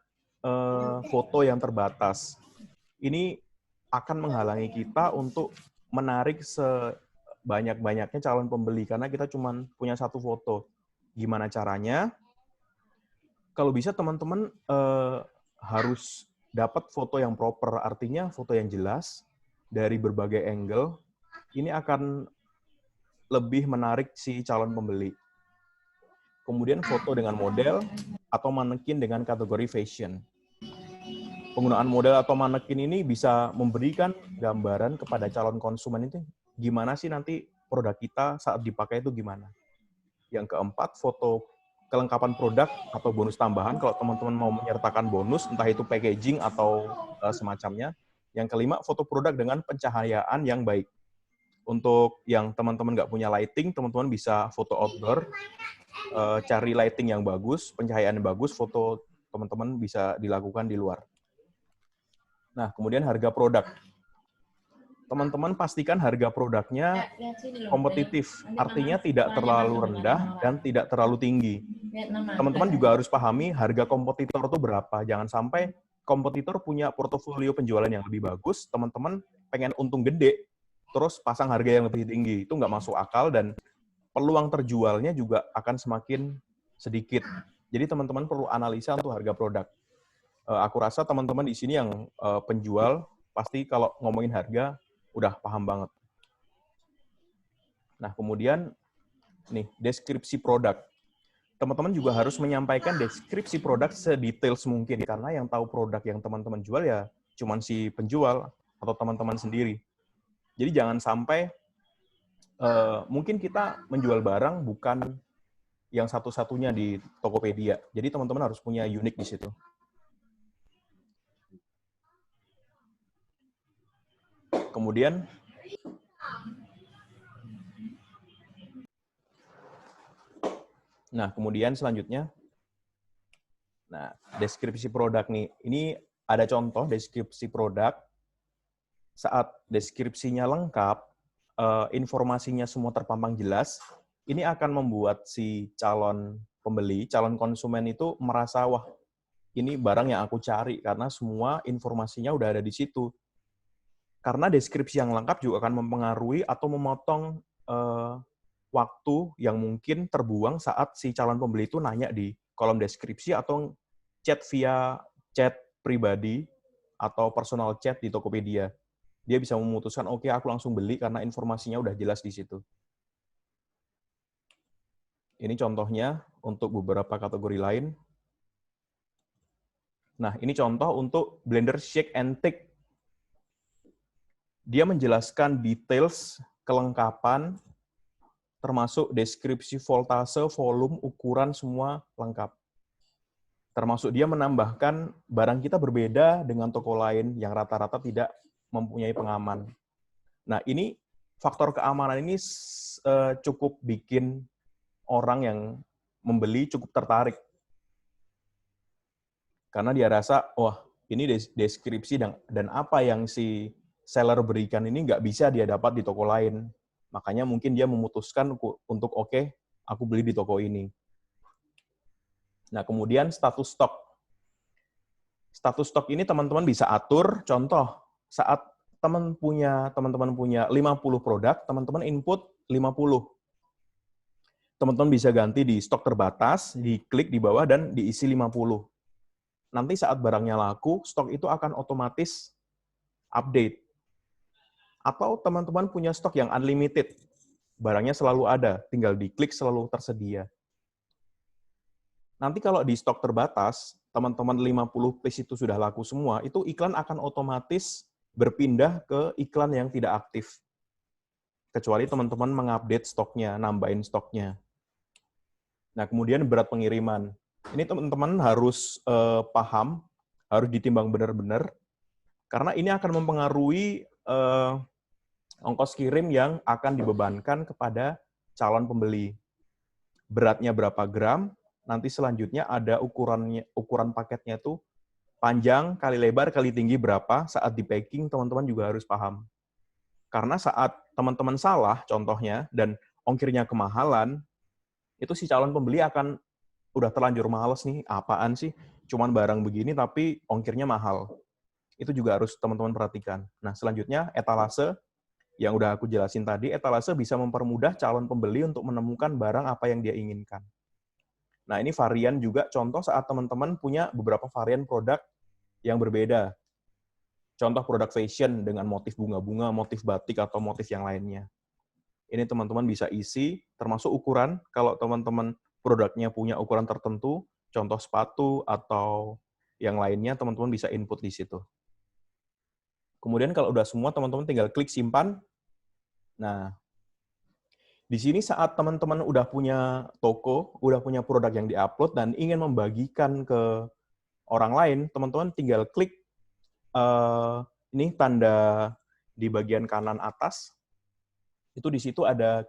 foto yang terbatas. Ini akan menghalangi kita untuk menarik sebanyak-banyaknya calon pembeli, karena kita cuma punya satu foto. Gimana caranya? Kalau bisa teman-teman harus dapat foto yang proper, artinya foto yang jelas, dari berbagai angle, ini akan lebih menarik si calon pembeli. Kemudian foto dengan model atau manekin dengan kategori fashion. Penggunaan model atau manekin ini bisa memberikan gambaran kepada calon konsumen itu gimana sih nanti produk kita saat dipakai itu gimana. Yang keempat, foto kelengkapan produk atau bonus tambahan kalau teman-teman mau menyertakan bonus, entah itu packaging atau semacamnya. Yang kelima, foto produk dengan pencahayaan yang baik. Untuk yang teman-teman nggak punya lighting, teman-teman bisa foto outdoor, cari lighting yang bagus, pencahayaan yang bagus, foto teman-teman bisa dilakukan di luar. Nah, kemudian harga produk. Teman-teman pastikan harga produknya kompetitif, artinya tidak terlalu rendah dan tidak terlalu tinggi. Teman-teman juga harus pahami harga kompetitor itu berapa. Jangan sampai kompetitor punya portofolio penjualan yang lebih bagus, teman-teman pengen untung gede, terus pasang harga yang lebih tinggi. Itu nggak masuk akal dan peluang terjualnya juga akan semakin sedikit. Jadi teman-teman perlu analisa untuk harga produk. Aku rasa teman-teman di sini yang penjual pasti kalau ngomongin harga udah paham banget. Nah, kemudian nih deskripsi produk. Teman-teman juga harus menyampaikan deskripsi produk sedetail mungkin karena yang tahu produk yang teman-teman jual ya cuman si penjual atau teman-teman sendiri. Jadi jangan sampai mungkin kita menjual barang bukan yang satu-satunya di Tokopedia. Jadi teman-teman harus punya unik di situ. Kemudian selanjutnya, deskripsi produk nih. Ini ada contoh deskripsi produk. Saat deskripsinya lengkap, informasinya semua terpampang jelas, ini akan membuat si calon pembeli, calon konsumen itu merasa, wah, ini barang yang aku cari, karena semua informasinya udah ada di situ. Karena deskripsi yang lengkap juga akan mempengaruhi atau memotong waktu yang mungkin terbuang saat si calon pembeli itu nanya di kolom deskripsi atau chat via chat pribadi atau personal chat di Tokopedia. Dia bisa memutuskan, oke, aku langsung beli karena informasinya udah jelas di situ. Ini contohnya untuk beberapa kategori lain. Nah, ini contoh untuk blender shake and take. Dia menjelaskan details, kelengkapan, termasuk deskripsi voltase, volume, ukuran, semua lengkap. Termasuk dia menambahkan barang kita berbeda dengan toko lain yang rata-rata tidak mempunyai pengaman. Nah, ini faktor keamanan ini cukup bikin orang yang membeli cukup tertarik. Karena dia rasa, wah, ini deskripsi dan apa yang si seller berikan ini nggak bisa dia dapat di toko lain. Makanya mungkin dia memutuskan untuk oke, aku beli di toko ini. Nah, kemudian status stok. Status stok ini teman-teman bisa atur. Contoh, saat teman-teman punya 50 produk, teman-teman input 50. Teman-teman bisa ganti di stok terbatas, diklik di bawah dan diisi 50. Nanti saat barangnya laku, stok itu akan otomatis update. Atau teman-teman punya stok yang unlimited. Barangnya selalu ada, tinggal diklik selalu tersedia. Nanti kalau di stok terbatas, teman-teman 50 piece itu sudah laku semua, itu iklan akan otomatis berpindah ke iklan yang tidak aktif. Kecuali teman-teman mengupdate stoknya, nambahin stoknya. Nah, kemudian berat pengiriman. Ini teman-teman harus paham, harus ditimbang benar-benar, karena ini akan mempengaruhi ongkos kirim yang akan dibebankan kepada calon pembeli. Beratnya berapa gram, nanti selanjutnya ada ukuran paketnya itu panjang kali lebar kali tinggi berapa, saat di packing teman-teman juga harus paham. Karena saat teman-teman salah, contohnya, dan ongkirnya kemahalan, itu si calon pembeli akan udah terlanjur males nih, apaan sih, cuman barang begini tapi ongkirnya mahal. Itu juga harus teman-teman perhatikan. Nah, selanjutnya etalase, yang udah aku jelasin tadi, etalase bisa mempermudah calon pembeli untuk menemukan barang apa yang dia inginkan. Nah, ini varian juga, contoh saat teman-teman punya beberapa varian produk yang berbeda. contoh produk fashion dengan motif bunga-bunga, motif batik, atau motif yang lainnya. Ini teman-teman bisa isi, termasuk ukuran. Kalau teman-teman produknya punya ukuran tertentu, contoh sepatu atau yang lainnya, teman-teman bisa input di situ. Kemudian kalau udah semua, teman-teman tinggal klik simpan. Nah, di sini saat teman-teman udah punya toko, udah punya produk yang diupload, dan ingin membagikan ke orang lain, teman-teman tinggal klik ini tanda di bagian kanan atas. Itu di situ ada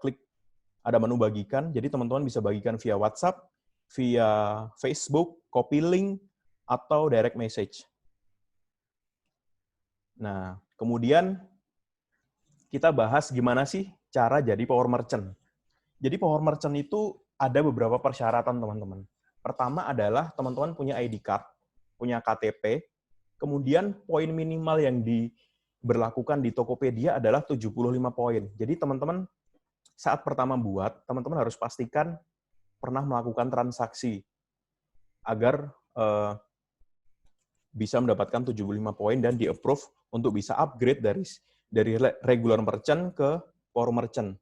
menu bagikan, jadi teman-teman bisa bagikan via WhatsApp, via Facebook, copy link, atau direct message. Nah, kemudian kita bahas gimana sih cara jadi power merchant. Jadi power merchant itu ada beberapa persyaratan, teman-teman. Pertama adalah teman-teman punya ID card, punya KTP, kemudian poin minimal yang diberlakukan di Tokopedia adalah 75 poin. Jadi teman-teman saat pertama buat, teman-teman harus pastikan pernah melakukan transaksi agar bisa mendapatkan 75 poin dan di-approve untuk bisa upgrade dari regular merchant ke power merchant.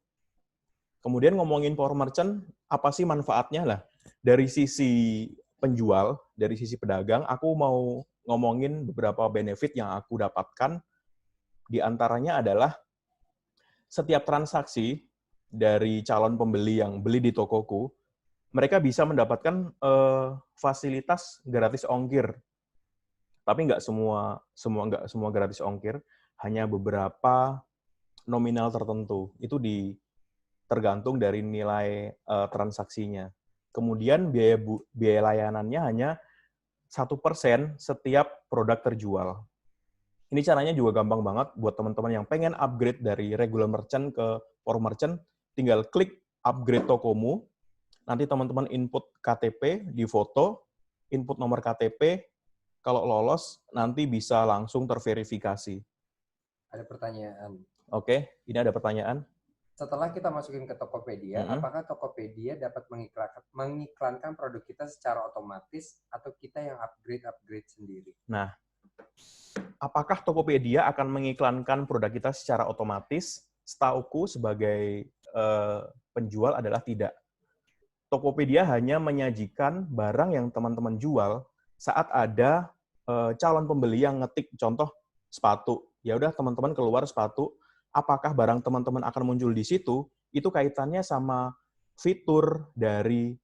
Kemudian ngomongin power merchant, apa sih manfaatnya lah? Dari sisi penjual, dari sisi pedagang, aku mau ngomongin beberapa benefit yang aku dapatkan. Di antaranya adalah setiap transaksi dari calon pembeli yang beli di tokoku, mereka bisa mendapatkan fasilitas gratis ongkir. Tapi nggak semua gratis ongkir, hanya beberapa nominal tertentu. Itu tergantung dari nilai transaksinya. Kemudian biaya layanannya hanya 1% setiap produk terjual. Ini caranya juga gampang banget buat teman-teman yang pengen upgrade dari regular merchant ke power merchant, tinggal klik upgrade tokomu, nanti teman-teman input KTP di foto, input nomor KTP, kalau lolos nanti bisa langsung terverifikasi. Ada pertanyaan. Oke, ini ada pertanyaan. Setelah kita masukin ke Tokopedia, apakah Tokopedia dapat mengiklankan produk kita secara otomatis atau kita yang upgrade sendiri? Nah, apakah Tokopedia akan mengiklankan produk kita secara otomatis? Setauku sebagai penjual adalah tidak. Tokopedia hanya menyajikan barang yang teman-teman jual saat ada calon pembeli yang ngetik contoh sepatu. Ya udah teman-teman keluar sepatu, apakah barang teman-teman akan muncul di situ? Itu kaitannya sama fitur dari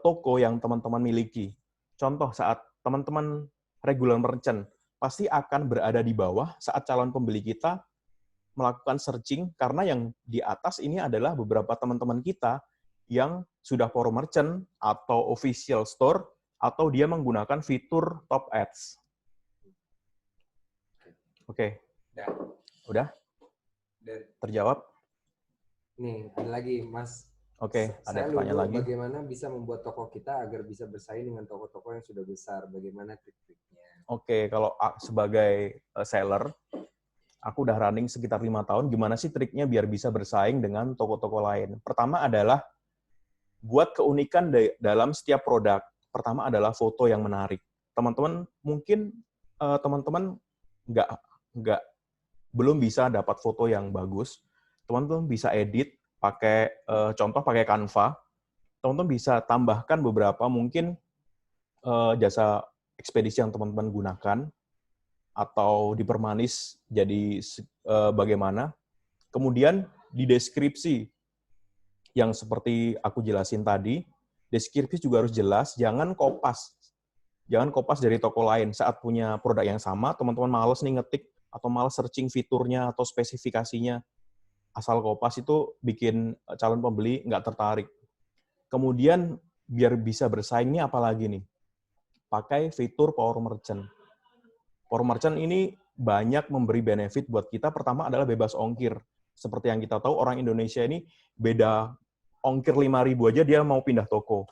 toko yang teman-teman miliki. Contoh saat teman-teman regular merchant pasti akan berada di bawah saat calon pembeli kita melakukan searching, karena yang di atas ini adalah beberapa teman-teman kita yang sudah power merchant atau official store, atau dia menggunakan fitur top ads. Oke. Udah? Terjawab? Nih, ada lagi, Mas. Oke, ada pertanyaan lagi. Bagaimana bisa membuat toko kita agar bisa bersaing dengan toko-toko yang sudah besar? Bagaimana trik-triknya? Oke, kalau sebagai seller, aku udah running sekitar 5 tahun, gimana sih triknya biar bisa bersaing dengan toko-toko lain? Pertama adalah buat keunikan dalam setiap produk. Pertama adalah foto yang menarik. Teman-teman, mungkin teman-teman belum bisa dapat foto yang bagus. Teman-teman bisa edit, contoh pakai Canva. Teman-teman bisa tambahkan beberapa mungkin jasa ekspedisi yang teman-teman gunakan, atau dipermanis jadi bagaimana. Kemudian di deskripsi yang seperti aku jelasin tadi, deskripsi juga harus jelas, jangan kopas. Jangan kopas dari toko lain. Saat punya produk yang sama, teman-teman males nih ngetik, atau males searching fiturnya atau spesifikasinya. Asal kopas itu bikin calon pembeli nggak tertarik. Kemudian biar bisa bersaing nih apalagi nih? Pakai fitur Power Merchant. Power Merchant ini banyak memberi benefit buat kita. Pertama adalah bebas ongkir. Seperti yang kita tahu, orang Indonesia ini beda ongkir 5.000 aja dia mau pindah toko.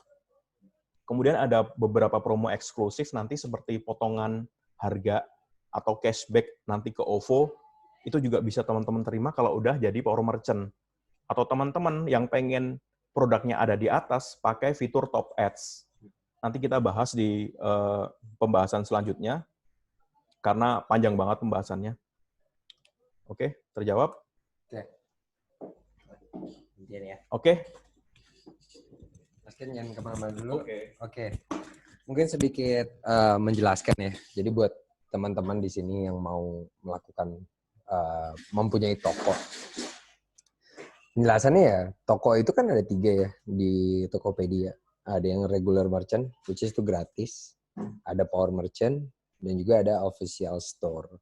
Kemudian ada beberapa promo eksklusif nanti seperti potongan harga atau cashback nanti ke OVO. Itu juga bisa teman-teman terima kalau udah jadi Power Merchant. Atau teman-teman yang pengen produknya ada di atas, pakai fitur Top Ads. Nanti kita bahas di pembahasan selanjutnya. karena panjang banget pembahasannya. Oke, terjawab? Oke. Ya. Oke. Mas Ken jangan kemana-mana dulu. Oke. Oke. Mungkin sedikit menjelaskan ya. Jadi buat teman-teman di sini yang mau melakukan mempunyai toko. Penjelasannya ya, toko itu kan ada 3 ya di Tokopedia. Ada yang regular merchant, which is itu gratis. Ada power merchant, dan juga ada official store.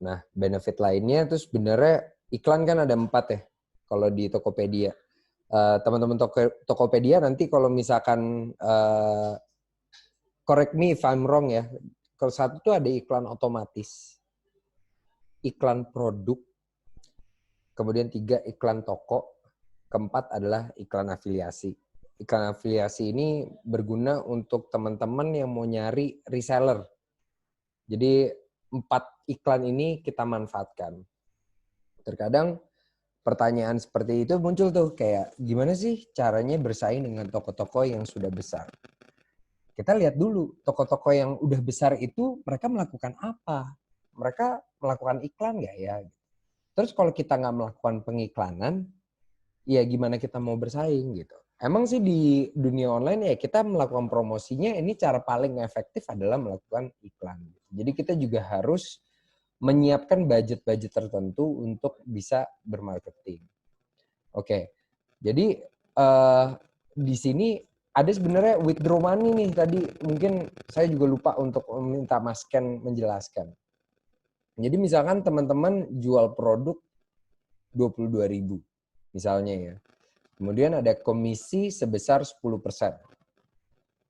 Nah, benefit lainnya tuh sebenarnya iklan kan ada 4 ya kalau di Tokopedia. Teman-teman Tokopedia nanti kalau misalkan correct me if I'm wrong ya. Kalau satu tuh ada iklan otomatis, iklan produk, kemudian 3 iklan toko, keempat adalah iklan afiliasi. Iklan afiliasi ini berguna untuk teman-teman yang mau nyari reseller. Jadi 4 iklan ini kita manfaatkan. Terkadang pertanyaan seperti itu muncul tuh kayak gimana sih caranya bersaing dengan toko-toko yang sudah besar? Kita lihat dulu toko-toko yang udah besar itu mereka melakukan apa? Mereka melakukan iklan nggak ya? Terus kalau kita nggak melakukan pengiklanan, ya gimana kita mau bersaing gitu? Emang sih di dunia online ya kita melakukan promosinya ini cara paling efektif adalah melakukan iklan. Jadi kita juga harus menyiapkan budget-budget tertentu untuk bisa bermarketing. Oke, jadi di sini ada sebenarnya withdraw money nih tadi. Mungkin saya juga lupa untuk meminta Mas Ken menjelaskan. Jadi misalkan teman-teman jual produk 22.000 misalnya ya. Kemudian ada komisi sebesar 10%.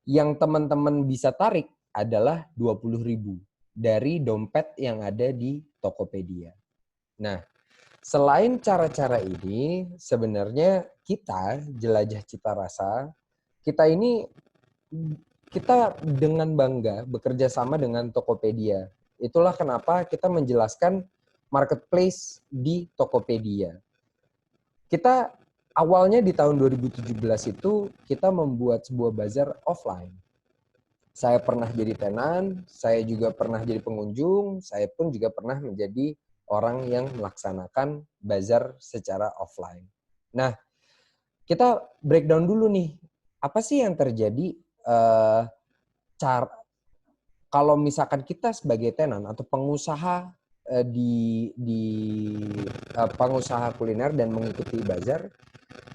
Yang teman-teman bisa tarik adalah 20.000 dari dompet yang ada di Tokopedia. Nah, selain cara-cara ini, sebenarnya kita, Jelajah Cita Rasa, kita dengan bangga bekerja sama dengan Tokopedia. Itulah kenapa kita menjelaskan marketplace di Tokopedia. Kita awalnya di tahun 2017 itu kita membuat sebuah bazar offline. Saya pernah jadi tenan, saya juga pernah jadi pengunjung, saya pun juga pernah menjadi orang yang melaksanakan bazar secara offline. Nah, kita breakdown dulu nih, apa sih yang terjadi kalau misalkan kita sebagai tenan atau pengusaha di pengusaha kuliner dan mengikuti bazar,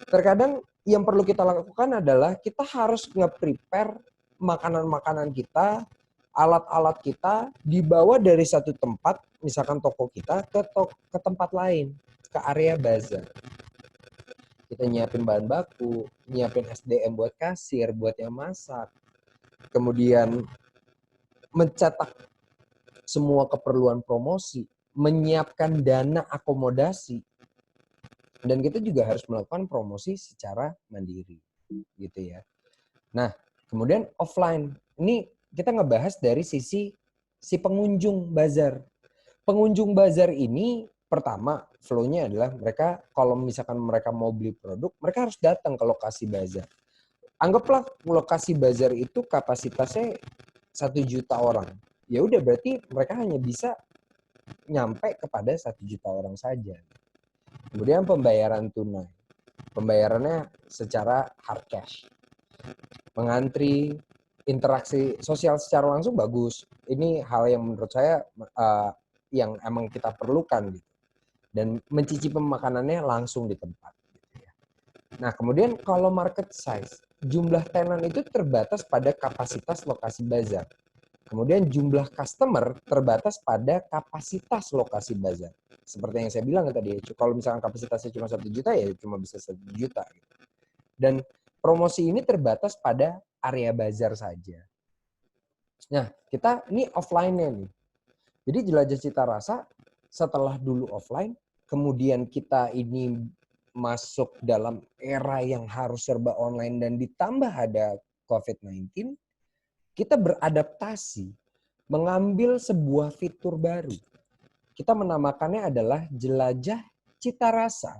terkadang yang perlu kita lakukan adalah kita harus nge-prepare makanan-makanan kita, alat-alat kita dibawa dari satu tempat, misalkan toko kita ke tempat lain, ke area bazar. Kita nyiapin bahan baku, nyiapin SDM buat kasir, buat yang masak, kemudian mencetak semua keperluan promosi, menyiapkan dana akomodasi, dan kita juga harus melakukan promosi secara mandiri, gitu ya. Nah, kemudian offline, ini kita ngebahas dari sisi si pengunjung bazar. Pengunjung bazar ini pertama flow-nya adalah mereka kalau misalkan mereka mau beli produk, mereka harus datang ke lokasi bazar. Anggaplah lokasi bazar itu kapasitasnya 1 juta orang. Ya udah berarti mereka hanya bisa nyampe kepada 1 juta orang saja. Kemudian pembayaran tunai. Pembayarannya secara hard cash. Mengantri, interaksi sosial secara langsung bagus. Ini hal yang menurut saya yang emang kita perlukan gitu. Dan mencicipi makanannya langsung di tempat. Gitu ya. Nah kemudian kalau market size, jumlah tenan itu terbatas pada kapasitas lokasi bazar. Kemudian jumlah customer terbatas pada kapasitas lokasi bazar. Seperti yang saya bilang tadi, kalau misalkan kapasitasnya cuma 1 juta ya cuma bisa 1 juta. Gitu. Dan promosi ini terbatas pada area bazar saja. Nah, kita ini offline-nya nih. Jadi Jelajah Cita Rasa setelah dulu offline, kemudian kita ini masuk dalam era yang harus serba online dan ditambah ada COVID-19, kita beradaptasi mengambil sebuah fitur baru. Kita menamakannya adalah Jelajah Cita Rasa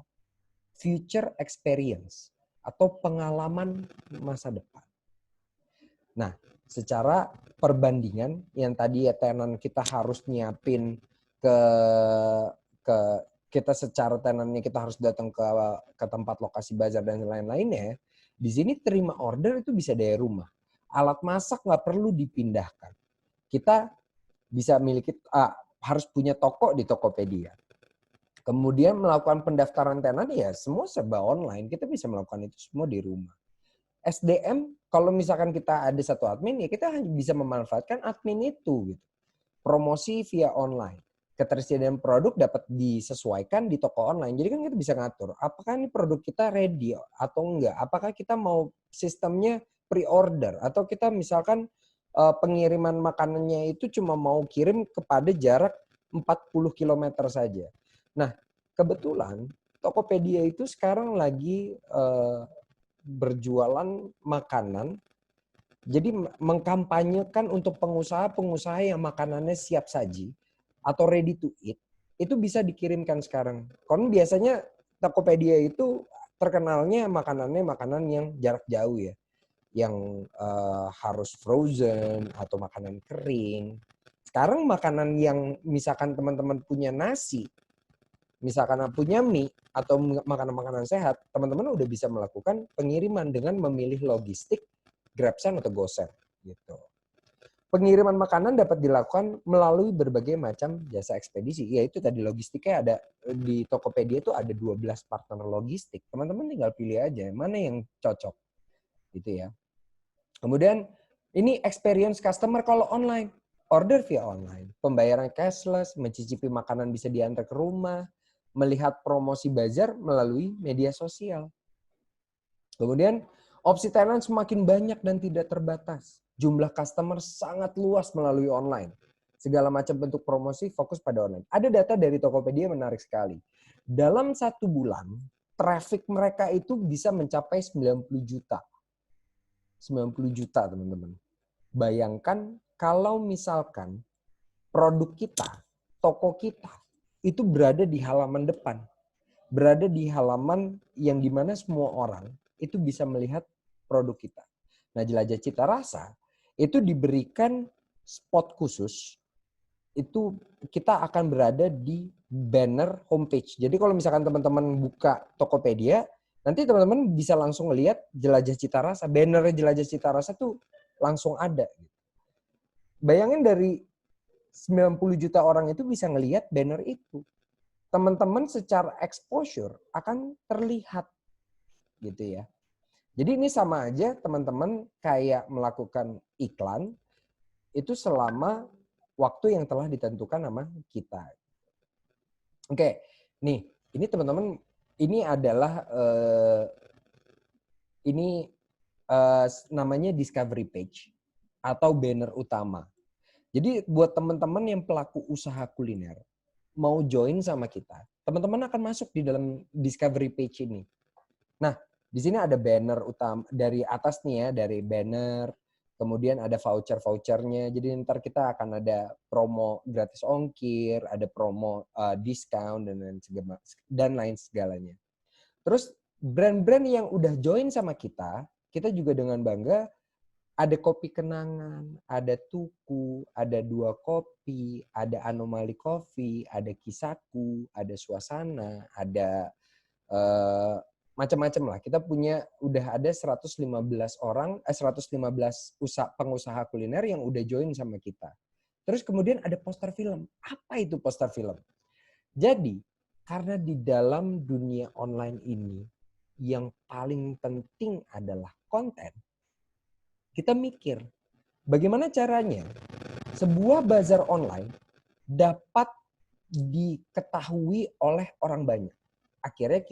Future Experience atau pengalaman masa depan. Nah, secara perbandingan yang tadi ya tenan kita harus nyiapin ke kita secara tenannya kita harus datang ke tempat lokasi bazar dan lain-lainnya. Di sini terima order itu bisa dari rumah. Alat masak nggak perlu dipindahkan. Kita bisa miliki harus punya toko di Tokopedia. Kemudian melakukan pendaftaran tenan ya semua serba online. Kita bisa melakukan itu semua di rumah. SDM kalau misalkan kita ada satu admin ya kita hanya bisa memanfaatkan admin itu gitu. Promosi via online. Ketersediaan produk dapat disesuaikan di toko online. Jadi kan kita bisa ngatur apakah ini produk kita ready atau enggak. Apakah kita mau sistemnya pre-order atau kita misalkan pengiriman makanannya itu cuma mau kirim kepada jarak 40 km saja. Nah, kebetulan Tokopedia itu sekarang lagi berjualan makanan. Jadi mengkampanyekan untuk pengusaha-pengusaha yang makanannya siap saji atau ready to eat, itu bisa dikirimkan sekarang. Kon biasanya Tokopedia itu terkenalnya makanannya makanan yang jarak jauh ya. Yang harus frozen atau makanan kering. Sekarang makanan yang misalkan teman-teman punya nasi, misalkan punya mie atau makanan-makanan sehat, teman-teman udah bisa melakukan pengiriman dengan memilih logistik GrabSend atau GoSend gitu. Pengiriman makanan dapat dilakukan melalui berbagai macam jasa ekspedisi. Yaitu tadi logistiknya ada di Tokopedia itu ada 12 partner logistik. Teman-teman tinggal pilih aja mana yang cocok. Gitu ya. Kemudian ini experience customer kalau online. Order via online. Pembayaran cashless, mencicipi makanan bisa diantar ke rumah, melihat promosi bazar melalui media sosial. Kemudian opsi tenan semakin banyak dan tidak terbatas. Jumlah customer sangat luas melalui online. Segala macam bentuk promosi fokus pada online. Ada data dari Tokopedia menarik sekali. Dalam 1 bulan, traffic mereka itu bisa mencapai 90 juta. 90 juta teman-teman. Bayangkan kalau misalkan produk kita, toko kita, itu berada di halaman depan. Berada di halaman yang dimana semua orang itu bisa melihat produk kita. Nah, Jelajah Cita Rasa itu diberikan spot khusus. Itu kita akan berada di banner homepage. Jadi kalau misalkan teman-teman buka Tokopedia, nanti teman-teman bisa langsung ngelihat Jelajah Cita Rasa. Banner Jelajah Cita Rasa tuh langsung ada. Bayangin dari 90 juta orang itu bisa ngelihat banner itu. Teman-teman secara exposure akan terlihat gitu ya. Jadi ini sama aja teman-teman kayak melakukan iklan itu selama waktu yang telah ditentukan sama kita. Oke, nih ini teman-teman ini adalah namanya discovery page atau banner utama. Jadi buat teman-teman yang pelaku usaha kuliner mau join sama kita, teman-teman akan masuk di dalam discovery page ini. Nah, di sini ada banner utama dari atas nih ya, dari banner, kemudian ada voucher-vouchernya. Jadi ntar kita akan ada promo gratis ongkir, ada promo diskon dan lain segalanya. Terus brand-brand yang udah join sama kita juga dengan bangga ada kopi kenangan, ada Tuku, ada Dua Kopi, ada Anomali Coffee, ada Kisaku, ada Suasana, ada macam-macam lah. Kita punya udah ada 115 pengusaha kuliner yang udah join sama kita. Terus kemudian ada poster film. Apa itu poster film? Jadi, karena di dalam dunia online ini yang paling penting adalah konten. Kita mikir, bagaimana caranya sebuah bazar online dapat diketahui oleh orang banyak. Akhirnya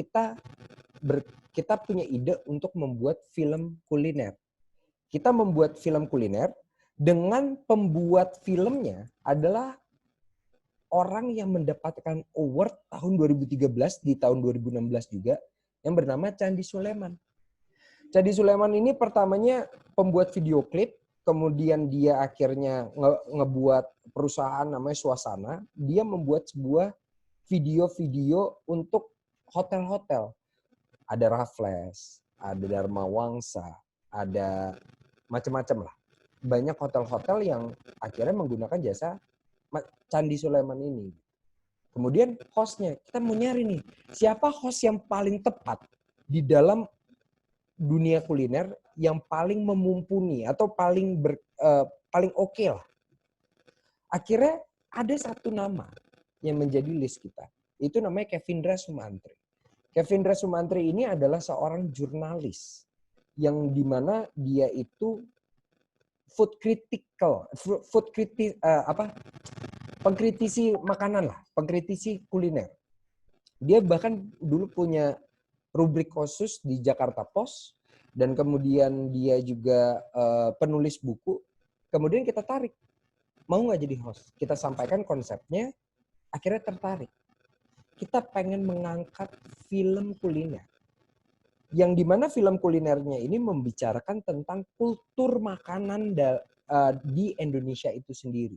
kita punya ide untuk membuat film kuliner. Kita membuat film kuliner dengan pembuat filmnya adalah orang yang mendapatkan award tahun 2013 di tahun 2016 juga yang bernama Candi Suleman. Candi Suleman ini pertamanya pembuat video klip, kemudian dia akhirnya ngebuat perusahaan namanya Suasana. Dia membuat sebuah video-video untuk hotel-hotel. Ada Raffles, ada Dharma Wangsa, ada macam-macam lah. banyak hotel-hotel yang akhirnya menggunakan jasa Candi Sulaiman ini. Kemudian hostnya, kita mau nyari nih, siapa host yang paling tepat di dalam dunia kuliner yang paling memumpuni atau paling oke lah. Akhirnya ada satu nama yang menjadi list kita. Itu namanya Kevindra Sumantri. Kevindra Sumantri ini adalah seorang jurnalis yang dimana dia itu pengkritisi makanan lah, pengkritisi kuliner. Dia bahkan dulu punya rubrik khusus di Jakarta Post dan kemudian dia juga penulis buku. Kemudian kita tarik, mau nggak jadi host? Kita sampaikan konsepnya, akhirnya tertarik. Kita pengen mengangkat film kuliner. Yang dimana film kulinernya ini membicarakan tentang kultur makanan di Indonesia itu sendiri.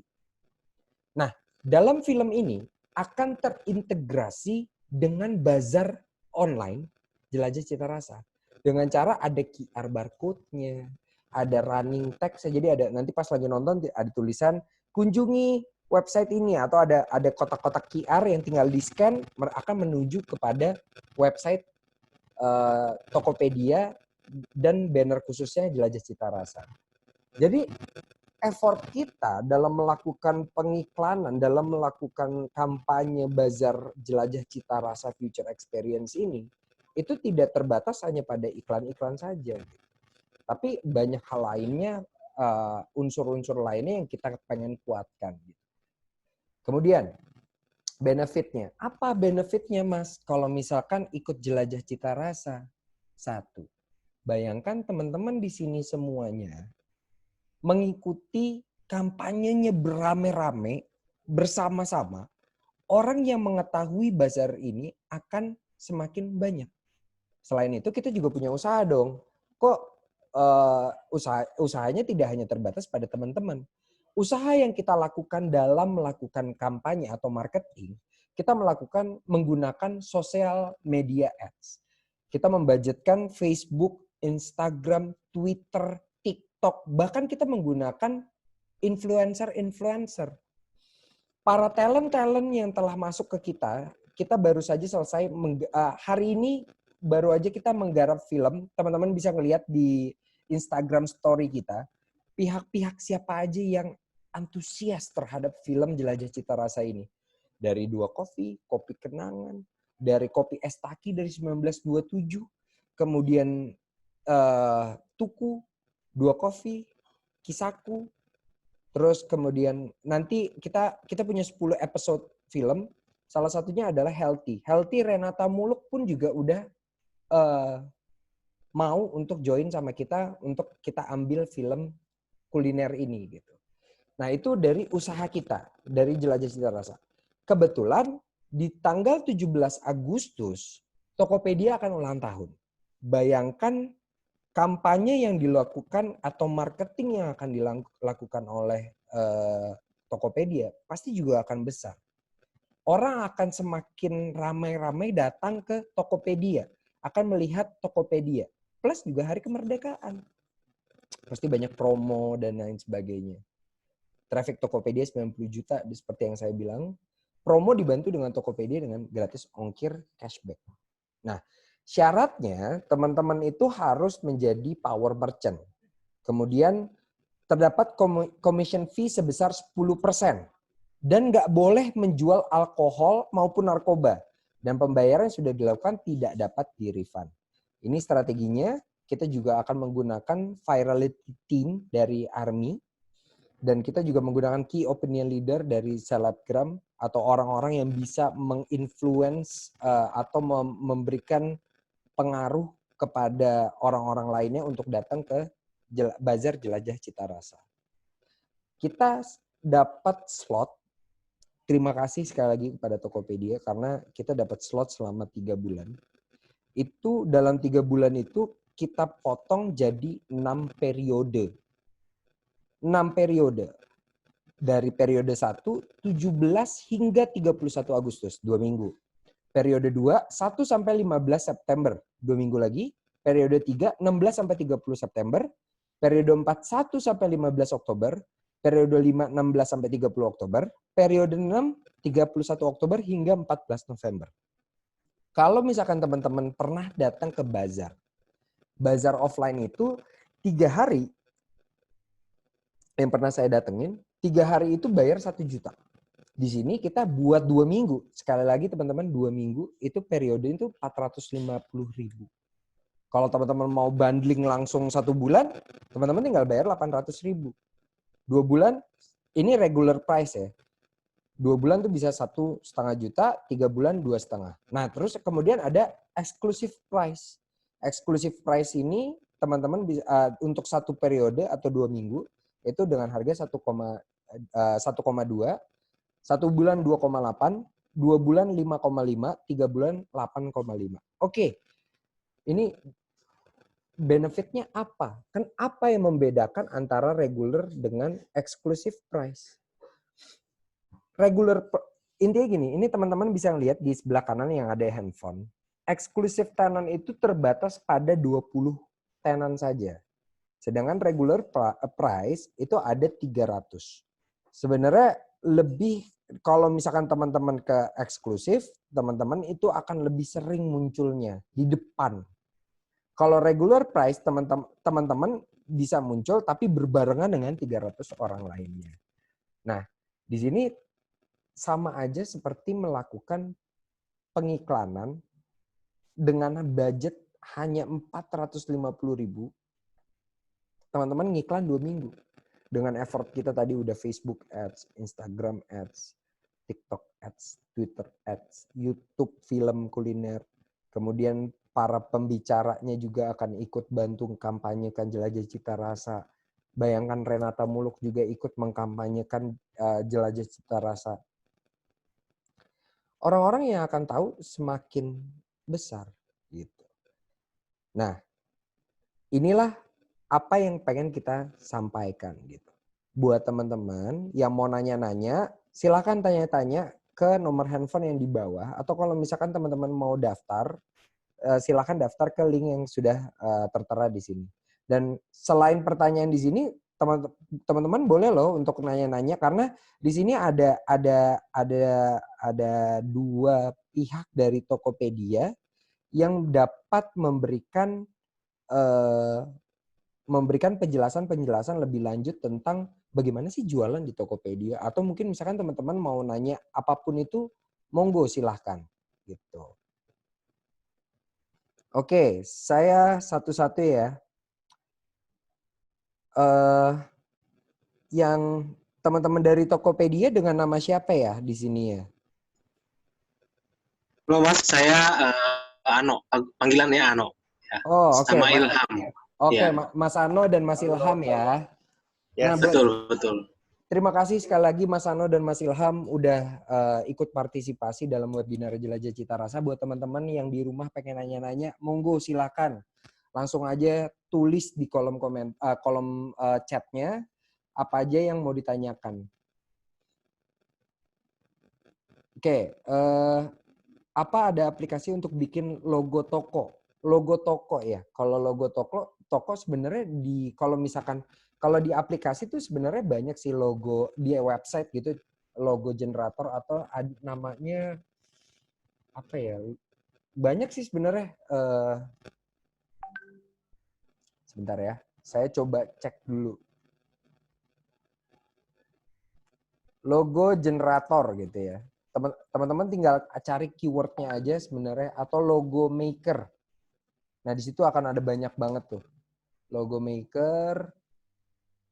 Nah, dalam film ini akan terintegrasi dengan bazar online Jelajah Cita Rasa. Dengan cara ada QR barcode-nya, ada running text. Jadi ada nanti pas lagi nonton ada tulisan kunjungi website ini atau ada kotak-kotak QR yang tinggal di-scan akan menuju kepada website Tokopedia dan banner khususnya Jelajah Cita Rasa. Jadi effort kita dalam melakukan pengiklanan, dalam melakukan kampanye bazar Jelajah Cita Rasa Future Experience ini, itu tidak terbatas hanya pada iklan-iklan saja. Tapi banyak hal lainnya, unsur-unsur lainnya yang kita pengen kuatkan. Kemudian, benefitnya. Apa benefitnya, Mas? Kalau misalkan ikut Jelajah Cita Rasa? 1. Bayangkan teman-teman di sini semuanya mengikuti kampanyenya berame-rame, bersama-sama. Orang yang mengetahui bazar ini akan semakin banyak. Selain itu kita juga punya usaha dong. Kok usahanya tidak hanya terbatas pada teman-teman. Usaha yang kita lakukan dalam melakukan kampanye atau marketing, kita menggunakan social media ads. Kita membudgetkan Facebook, Instagram, Twitter, TikTok, bahkan kita menggunakan influencer. Para talent yang telah masuk ke kita baru saja selesai hari ini baru aja kita menggarap film. Teman-teman bisa ngelihat di Instagram story kita. Pihak-pihak siapa aja yang antusias terhadap film Jelajah Cita Rasa ini. Dari 2 Kopi Kenangan, dari Kopi Estaki dari 1927, kemudian Tuku, 2 Kopi, Kisaku, terus kemudian nanti kita punya 10 episode film, salah satunya adalah Healthy. Healthy Renata Muluk pun juga udah mau untuk join sama kita untuk kita ambil film kuliner ini gitu. Nah, itu dari usaha kita, dari Jelajah Cita Rasa. Kebetulan di tanggal 17 Agustus Tokopedia akan ulang tahun. Bayangkan kampanye yang dilakukan atau marketing yang akan dilakukan oleh Tokopedia pasti juga akan besar. Orang akan semakin ramai-ramai datang ke Tokopedia, akan melihat Tokopedia. Plus juga hari kemerdekaan. Pasti banyak promo dan lain sebagainya. Traffic Tokopedia 90 juta, seperti yang saya bilang. Promo dibantu dengan Tokopedia dengan gratis ongkir cashback. Nah, syaratnya teman-teman itu harus menjadi power merchant. Kemudian terdapat commission fee sebesar 10%. Dan nggak boleh menjual alkohol maupun narkoba. Dan pembayaran yang sudah dilakukan tidak dapat di-refund. Ini strateginya. Kita juga akan menggunakan virality team dari ARMY. Dan kita juga menggunakan key opinion leader dari selebgram atau orang-orang yang bisa menginfluence atau memberikan pengaruh kepada orang-orang lainnya untuk datang ke Bazar Jelajah Cita Rasa. Kita dapat slot. Terima kasih sekali lagi kepada Tokopedia karena kita dapat slot selama 3 bulan. Itu dalam 3 bulan itu kita potong jadi 6 periode. 6 periode. Dari periode 1, 17 hingga 31 Agustus, 2 minggu. Periode 2, 1 sampai 15 September, 2 minggu lagi. Periode 3, 16 sampai 30 September. periode 41 sampai 15 Oktober, periode 5 16 sampai 30 Oktober, periode 6 31 Oktober hingga 14 November. Kalau misalkan teman-teman pernah datang ke bazar offline itu 3 hari yang pernah saya datengin, 3 hari itu bayar 1 juta. Di sini kita buat 2 minggu. Sekali lagi teman-teman, 2 minggu itu periode itu 450.000. Kalau teman-teman mau bundling langsung 1 bulan, teman-teman tinggal bayar 800.000. 2 bulan, ini regular price ya. 2 bulan tuh bisa 1,5 juta, 3 bulan 2,5. Nah, terus kemudian ada exclusive price. Exclusive price ini teman-teman bisa untuk 1 periode atau 2 minggu itu dengan harga 1,2, 1 bulan 2,8, 2 bulan 5,5, 3 bulan 8,5. Oke. Ini benefitnya apa? Kan apa yang membedakan antara regular dengan exclusive price? Regular, intinya gini, ini teman-teman bisa lihat di sebelah kanan yang ada handphone. Exclusive tenant itu terbatas pada 20 tenant saja. Sedangkan regular price itu ada 300. Sebenarnya lebih, kalau misalkan teman-teman ke eksklusif, teman-teman itu akan lebih sering munculnya di depan. Kalau regular price, teman-teman bisa muncul tapi berbarengan dengan 300 orang lainnya. Nah, di sini sama aja seperti melakukan pengiklanan dengan budget hanya 450.000. Teman-teman ngiklan 2 minggu. Dengan effort kita tadi udah Facebook Ads, Instagram Ads, TikTok Ads, Twitter Ads, YouTube film kuliner. Kemudian para pembicaranya juga akan ikut bantu kampanyekan Jelajah Cita Rasa. Bayangkan Renata Muluk juga ikut mengkampanyekan Jelajah Cita Rasa. Orang-orang yang akan tahu semakin besar gitu. Nah, inilah apa yang pengen kita sampaikan gitu. Buat teman-teman yang mau nanya-nanya, silakan tanya-tanya ke nomor handphone yang di bawah. Atau kalau misalkan teman-teman mau daftar, silakan daftar ke link yang sudah tertera di sini. Dan selain pertanyaan di sini, teman-teman boleh loh untuk nanya-nanya karena di sini ada 2 pihak dari Tokopedia yang dapat memberikan penjelasan lebih lanjut tentang bagaimana sih jualan di Tokopedia, atau mungkin misalkan teman-teman mau nanya apapun itu, monggo silahkan gitu. Oke, saya satu-satu ya. Yang teman-teman dari Tokopedia dengan nama siapa ya di sini ya? Halo Mas, saya Ano, panggilannya Ano. Ya. Oh, oke. Sama Ilham. Oke, Ya. Mas Ano dan Mas Ilham ya. Ya, Nah, betul. terima kasih sekali lagi Mas Ano dan Mas Ilham udah ikut partisipasi dalam webinar Jelajah Cita Rasa. Buat teman-teman yang di rumah pengen nanya-nanya, monggo silakan. Langsung aja tulis di kolom chatnya apa aja yang mau ditanyakan. Oke, apa ada aplikasi untuk bikin logo toko? Logo toko ya. Kalau logo toko sebenarnya kalau misalkan kalau di aplikasi tuh sebenarnya banyak sih logo di website gitu, logo generator atau namanya apa ya? Banyak sih sebenarnya. Sebentar ya, saya coba cek dulu. Logo generator gitu ya. Teman-teman tinggal cari keywordnya aja sebenarnya, atau logo maker. Nah, di situ akan ada banyak banget tuh. Logo maker.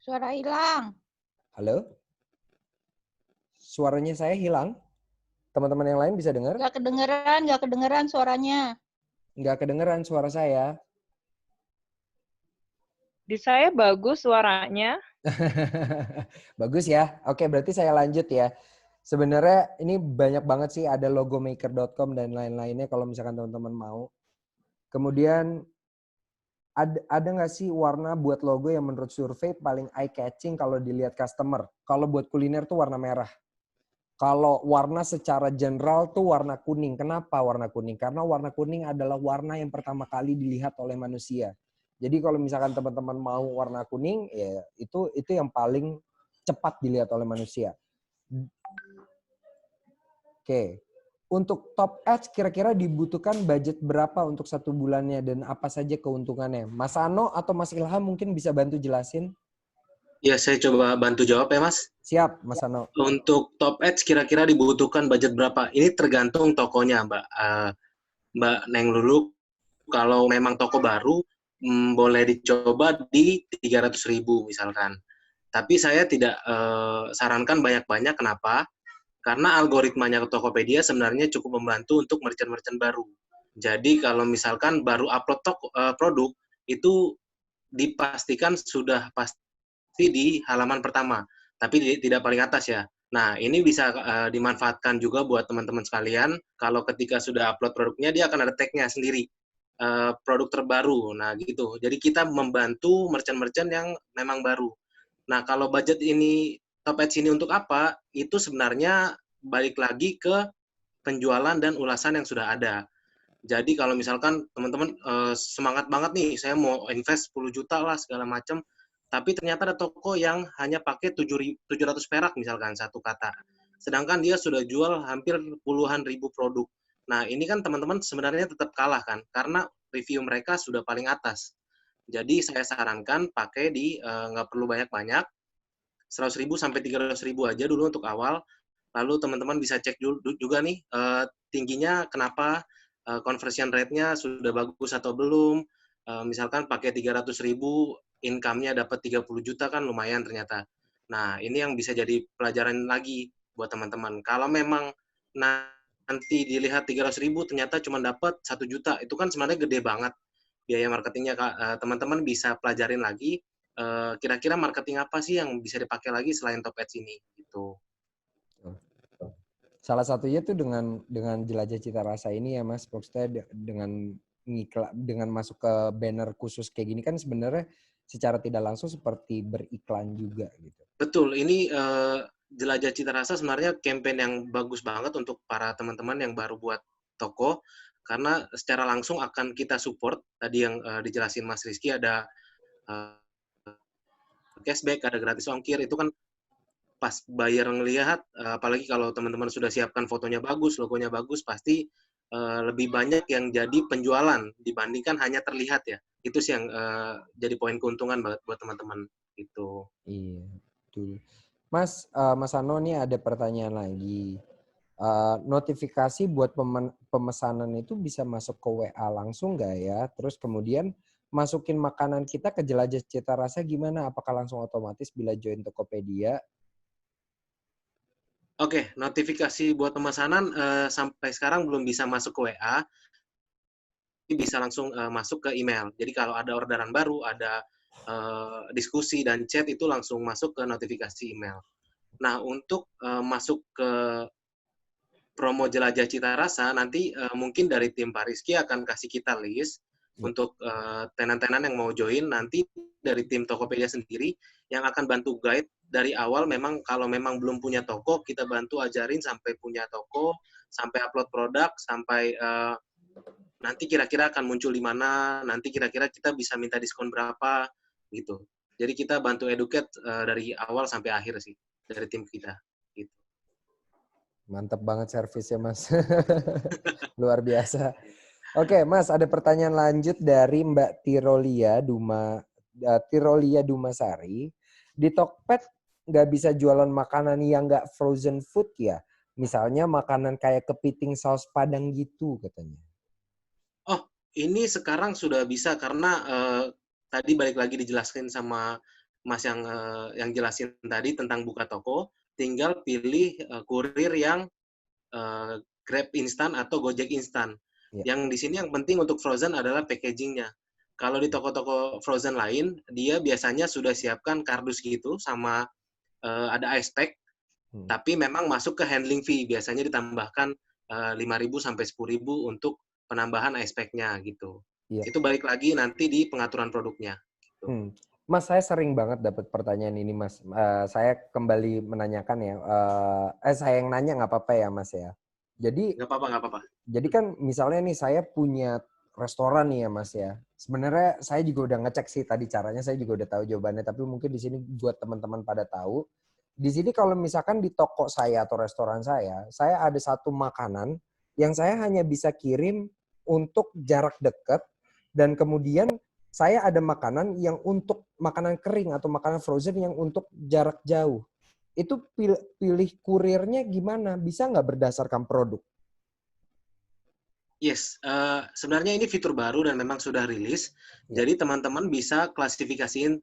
Suara hilang. Halo? Suaranya saya hilang? Teman-teman yang lain bisa dengar? Nggak kedengeran suaranya. Nggak kedengeran suara saya. Di saya bagus suaranya. Bagus ya. Oke, berarti saya lanjut ya. Sebenarnya ini banyak banget sih, ada logomaker.com dan lain-lainnya kalau misalkan teman-teman mau. Kemudian ada nggak sih warna buat logo yang menurut survei paling eye catching kalau dilihat customer? Kalau buat kuliner tuh warna merah. Kalau warna secara general tuh warna kuning. Kenapa warna kuning? Karena warna kuning adalah warna yang pertama kali dilihat oleh manusia. Jadi kalau misalkan teman-teman mau warna kuning, ya itu yang paling cepat dilihat oleh manusia. Oke. Untuk top ads kira-kira dibutuhkan budget berapa untuk 1 bulannya dan apa saja keuntungannya? Mas Ano atau Mas Ilham mungkin bisa bantu jelasin? Ya, saya coba bantu jawab ya, Mas. Siap, Mas Ano. Untuk top ads kira-kira dibutuhkan budget berapa? Ini tergantung tokonya, Mbak Neng Lulu. Kalau memang toko baru, boleh dicoba di 300.000 misalkan. Tapi saya tidak sarankan banyak-banyak. Kenapa? Karena algoritmanya Tokopedia sebenarnya cukup membantu untuk merchant-merchant baru. Jadi kalau misalkan baru upload produk, itu dipastikan sudah pasti di halaman pertama, tapi tidak paling atas ya. Nah, ini bisa dimanfaatkan juga buat teman-teman sekalian. Kalau ketika sudah upload produknya, dia akan ada tag-nya sendiri, produk terbaru. Nah, gitu. Jadi kita membantu merchant-merchant yang memang baru. Nah, kalau budget ini, top ads ini untuk apa? Itu sebenarnya balik lagi ke penjualan dan ulasan yang sudah ada. Jadi kalau misalkan teman-teman semangat banget nih, saya mau invest 10 juta lah segala macam, tapi ternyata ada toko yang hanya pakai 700 perak misalkan satu kata. Sedangkan dia sudah jual hampir puluhan ribu produk. Nah, ini kan teman-teman sebenarnya tetap kalah kan, karena review mereka sudah paling atas. Jadi saya sarankan pakai di nggak perlu banyak-banyak, 100.000 sampai 300.000 aja dulu untuk awal. Lalu teman-teman bisa cek juga nih tingginya kenapa, conversion rate-nya sudah bagus atau belum. Misalkan pakai 300.000, income-nya dapat 30 juta kan lumayan ternyata. Nah, ini yang bisa jadi pelajaran lagi buat teman-teman. Kalau memang nanti dilihat 300.000 ternyata cuma dapat 1 juta, itu kan sebenarnya gede banget biaya marketingnya. Teman-teman bisa pelajarin lagi kira-kira marketing apa sih yang bisa dipakai lagi selain top ads ini gitu. Salah satunya tuh dengan jelajah cita rasa ini ya Mas, maksudnya dengan masuk ke banner khusus kayak gini kan sebenarnya secara tidak langsung seperti beriklan juga gitu. Betul, ini jelajah cita rasa sebenarnya campaign yang bagus banget untuk para teman-teman yang baru buat toko, karena secara langsung akan kita support. Tadi yang dijelasin Mas Rizky, ada cashback, ada gratis ongkir, itu kan pas buyer ngelihat, apalagi kalau teman-teman sudah siapkan fotonya bagus, logonya bagus, pasti lebih banyak yang jadi penjualan dibandingkan hanya terlihat ya. Itu sih yang jadi poin keuntungan buat teman-teman gitu. Iya, betul. Mas, Mas Ano nih ada pertanyaan lagi. Notifikasi buat pemesanan itu bisa masuk ke WA langsung nggak ya? Terus kemudian masukin makanan kita ke jelajah cita rasa gimana? Apakah langsung otomatis bila join Tokopedia? Oke, notifikasi buat pemesanan sampai sekarang belum bisa masuk ke WA, bisa langsung masuk ke email. Jadi kalau ada orderan baru, ada diskusi dan chat itu langsung masuk ke notifikasi email. Nah, untuk masuk ke promo Jelajah Cita Rasa, nanti mungkin dari tim Pak Rizky akan kasih kita list untuk tenan-tenan yang mau join. Nanti dari tim Tokopedia sendiri yang akan bantu guide dari awal. Memang kalau memang belum punya toko, kita bantu ajarin sampai punya toko, sampai upload produk, sampai nanti kira-kira akan muncul di mana, nanti kira-kira kita bisa minta diskon berapa, gitu. Jadi kita bantu educate dari awal sampai akhir sih, dari tim kita. Gitu. Mantap banget servisnya Mas. Luar biasa. Oke Mas, ada pertanyaan lanjut dari Mbak Tirolia Dumasari. Di Tokped nggak bisa jualan makanan yang nggak frozen food ya? Misalnya makanan kayak kepiting saus padang gitu katanya. Oh, ini sekarang sudah bisa karena tadi balik lagi dijelaskan sama Mas yang jelasin tadi tentang buka toko, tinggal pilih kurir yang Grab instan atau Gojek instan. Ya. Yang di sini yang penting untuk frozen adalah packagingnya. Kalau di toko-toko frozen lain, dia biasanya sudah siapkan kardus gitu sama ada ice pack, tapi memang masuk ke handling fee. Biasanya ditambahkan 5.000 sampai 10.000 untuk penambahan ice pack-nya gitu. Ya. Itu balik lagi nanti di pengaturan produknya. Gitu. Mas, saya sering banget dapat pertanyaan ini, Mas. Saya kembali menanyakan ya. Saya yang nanya nggak apa-apa ya, Mas ya. Jadi Nggak apa-apa. Jadi kan misalnya nih saya punya restoran nih ya Mas ya. Sebenarnya saya juga udah ngecek sih tadi caranya, saya juga udah tahu jawabannya, tapi mungkin di sini buat teman-teman pada tahu. Di sini kalau misalkan di toko saya atau restoran saya ada satu makanan yang saya hanya bisa kirim untuk jarak dekat, dan kemudian saya ada makanan yang untuk makanan kering atau makanan frozen yang untuk jarak jauh. Itu pilih kurirnya gimana? Bisa nggak berdasarkan produk? Yes, sebenarnya ini fitur baru dan memang sudah rilis. Ya. Jadi teman-teman bisa klasifikasiin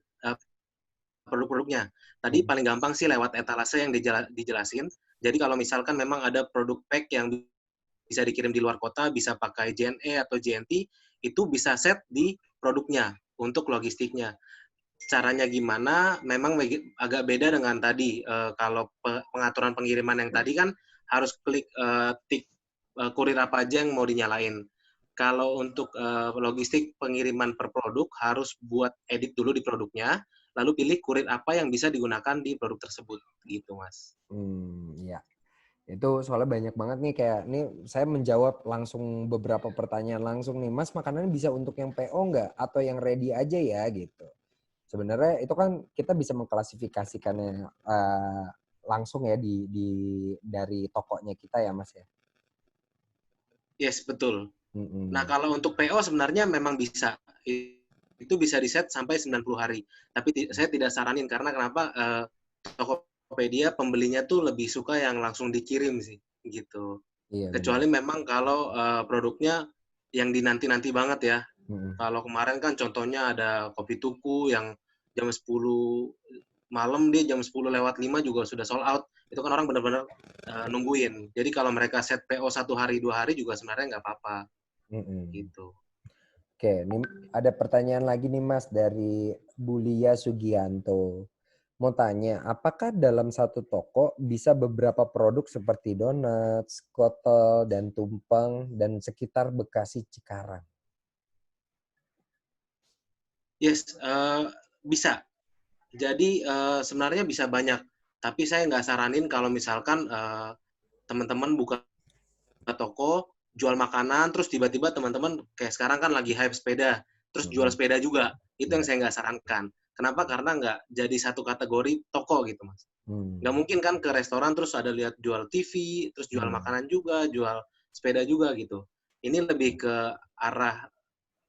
produk-produknya. Tadi paling gampang sih lewat etalase yang dijelasin. Jadi kalau misalkan memang ada produk pack yang bisa dikirim di luar kota, bisa pakai JNE atau JNT, itu bisa set di produknya untuk logistiknya. Caranya gimana? Memang agak beda dengan tadi. Kalau pengaturan pengiriman yang tadi kan harus klik tik kurir apa aja yang mau dinyalain. Kalau untuk logistik pengiriman per produk harus buat edit dulu di produknya, lalu pilih kurir apa yang bisa digunakan di produk tersebut, gitu Mas. Ya. Itu soalnya banyak banget nih, kayak nih saya menjawab langsung beberapa pertanyaan langsung nih. Mas, makanannya bisa untuk yang PO nggak? Atau yang ready aja ya gitu. Sebenarnya itu kan kita bisa mengklasifikasikannya langsung ya dari tokonya kita ya Mas ya. Yes, betul. Nah, kalau untuk PO sebenarnya memang bisa. Itu bisa di-set sampai 90 hari. Tapi saya tidak saranin karena kenapa? Tokopedia pembelinya tuh lebih suka yang langsung dikirim sih, gitu. Iya, Kecuali memang kalau produknya yang dinanti-nanti banget ya. Kalau kemarin kan contohnya ada Kopi Tuku yang jam 10 malam, dia jam 10 lewat 5 juga sudah sold out. Itu kan orang benar-benar nungguin. Jadi kalau mereka set PO 1 hari 2 hari juga sebenarnya nggak apa-apa. Gitu. Oke, ini ada pertanyaan lagi nih Mas dari Bulia Sugianto. Mau tanya, apakah dalam satu toko bisa beberapa produk seperti donat, skotel, dan tumpeng, dan sekitar Bekasi Cikarang? Yes, bisa. Jadi sebenarnya bisa banyak. Tapi saya nggak saranin kalau misalkan teman-teman buka toko, jual makanan, terus tiba-tiba teman-teman kayak sekarang kan lagi hype sepeda, terus jual sepeda juga. Itu yang saya nggak sarankan. Kenapa? Karena nggak jadi satu kategori toko gitu, Mas. Nggak mungkin kan ke restoran terus ada lihat jual TV, terus jual makanan juga, jual sepeda juga gitu. Ini lebih ke arah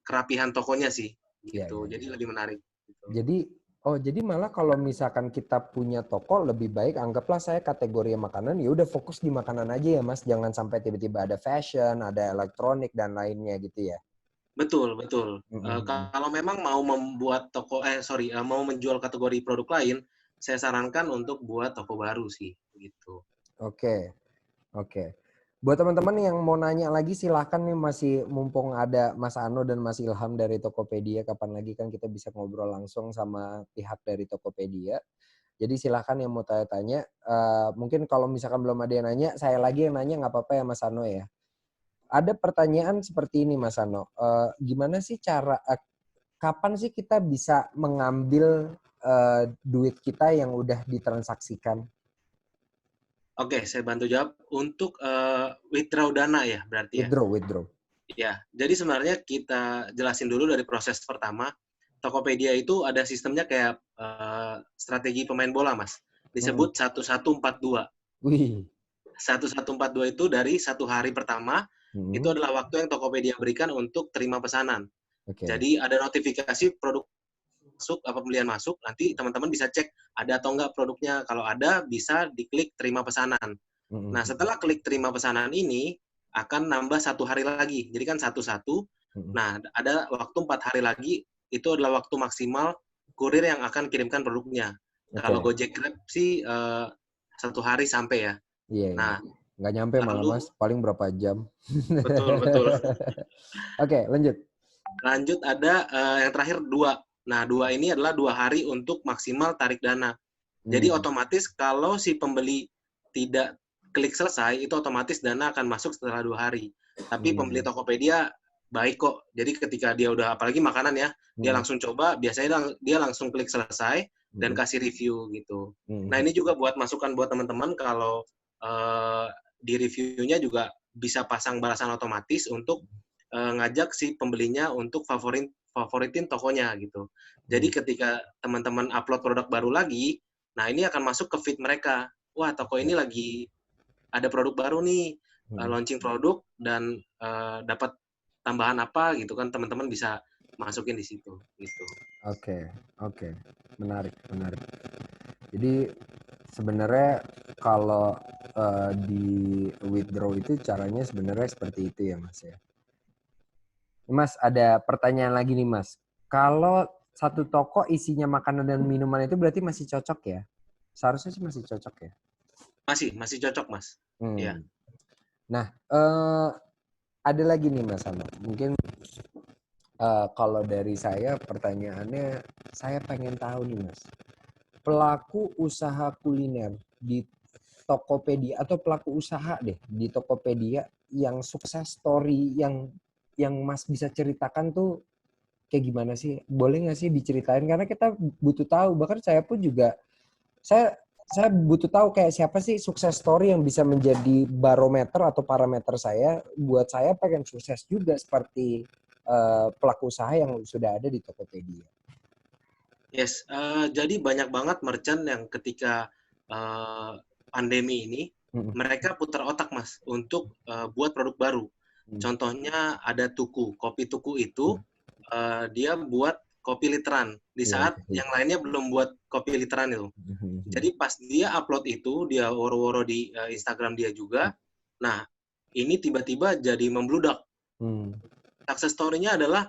kerapihan tokonya sih, gitu. Jadi lebih menarik. Gitu. Jadi malah kalau misalkan kita punya toko, lebih baik anggaplah saya kategori makanan, ya udah fokus di makanan aja ya Mas, jangan sampai tiba-tiba ada fashion, ada elektronik dan lainnya gitu ya. Betul, betul. Kalau memang mau membuat mau menjual kategori produk lain, saya sarankan untuk buat toko baru sih, gitu. Oke. Buat teman-teman yang mau nanya lagi silahkan nih, masih mumpung ada Mas Ano dan Mas Ilham dari Tokopedia, kapan lagi kan kita bisa ngobrol langsung sama pihak dari Tokopedia. Jadi silahkan yang mau tanya-tanya. Mungkin kalau misalkan belum ada yang nanya, saya lagi yang nanya nggak apa-apa ya Mas Ano ya. Ada pertanyaan seperti ini Mas Ano. Gimana sih kapan sih kita bisa mengambil duit kita yang udah ditransaksikan? Oke, saya bantu jawab. Untuk withdraw dana ya berarti ya? Withdraw. Ya, jadi sebenarnya kita jelasin dulu dari proses pertama. Tokopedia itu ada sistemnya kayak strategi pemain bola, Mas. Disebut 1142. Wih. 1142 itu dari satu hari pertama, itu adalah waktu yang Tokopedia berikan untuk terima pesanan. Jadi ada notifikasi produk masuk, apa pembelian masuk, nanti teman-teman bisa cek ada atau enggak produknya. Kalau ada, bisa diklik terima pesanan. Nah, setelah klik terima pesanan ini, akan nambah 1 hari lagi. Jadi kan 1-1. Nah, ada waktu 4 hari lagi, itu adalah waktu maksimal kurir yang akan kirimkan produknya. Kalau Gojek Grab sih 1 hari sampai ya. Iya. Nah, nggak nyampe malah Mas, paling berapa jam. Betul. Oke, lanjut. Lanjut ada yang terakhir 2. Nah, 2 ini adalah 2 hari untuk maksimal tarik dana. Jadi otomatis kalau si pembeli tidak klik selesai, itu otomatis dana akan masuk setelah 2 hari. Tapi pembeli Tokopedia baik kok. Jadi ketika dia udah, apalagi makanan ya, dia langsung coba, biasanya dia langsung klik selesai dan kasih review gitu. Nah, ini juga buat masukan buat teman-teman kalau di reviewnya juga bisa pasang balasan otomatis untuk ngajak si pembelinya untuk favoritin tokonya gitu. Jadi ketika teman-teman upload produk baru lagi, nah ini akan masuk ke feed mereka. Wah, toko ini lagi ada produk baru nih, launching produk dan dapat tambahan apa gitu kan, teman-teman bisa masukin di situ gitu. Oke. Menarik. Jadi sebenarnya kalau di withdraw itu caranya sebenarnya seperti itu ya Mas ya. Mas, ada pertanyaan lagi nih Mas. Kalau satu toko isinya makanan dan minuman itu berarti masih cocok ya? Seharusnya sih masih cocok ya? Masih cocok Mas. Ya. Nah, ada lagi nih Mas Ano. Mungkin kalau dari saya pertanyaannya, saya pengen tahu nih Mas. Pelaku usaha kuliner di Tokopedia atau pelaku usaha deh di Tokopedia yang sukses story yang Mas bisa ceritakan tuh kayak gimana sih? Boleh nggak sih diceritain? Karena kita butuh tahu. Bahkan saya pun juga saya butuh tahu kayak siapa sih sukses story yang bisa menjadi barometer atau parameter saya buat saya pengen sukses juga seperti pelaku usaha yang sudah ada di Tokopedia. Yes, jadi banyak banget merchant yang ketika pandemi ini mereka putar otak Mas untuk buat produk baru. Contohnya ada Tuku, kopi Tuku itu dia buat kopi literan di saat yang lainnya belum buat kopi literan itu. Jadi pas dia upload itu, dia woro-woro di Instagram dia juga. Nah, ini tiba-tiba jadi membludak. Success story-nya adalah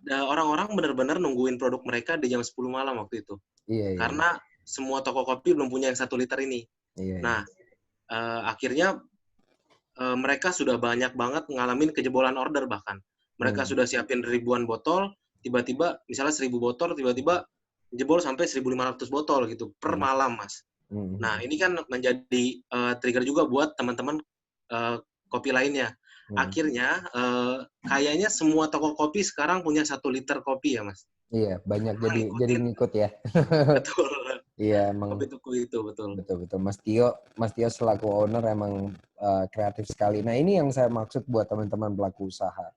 orang-orang benar-benar nungguin produk mereka di jam 10 malam waktu itu. Karena semua toko kopi belum punya yang 1 liter ini. Nah, akhirnya mereka sudah banyak banget ngalamin kejebolan order bahkan. Mereka sudah siapin ribuan botol, tiba-tiba misalnya 1000 botol, tiba-tiba jebol sampai 1.500 botol gitu per malam, Mas. Nah, ini kan menjadi trigger juga buat teman-teman kopi lainnya. Akhirnya kayaknya semua toko kopi sekarang punya 1 liter kopi ya, Mas. Iya, banyak jadi ngikut ya. Betul. Iya, emang. Kopi Tuku itu betul. Betul. Mas Tio selaku owner emang kreatif sekali. Nah, ini yang saya maksud buat teman-teman pelaku usaha.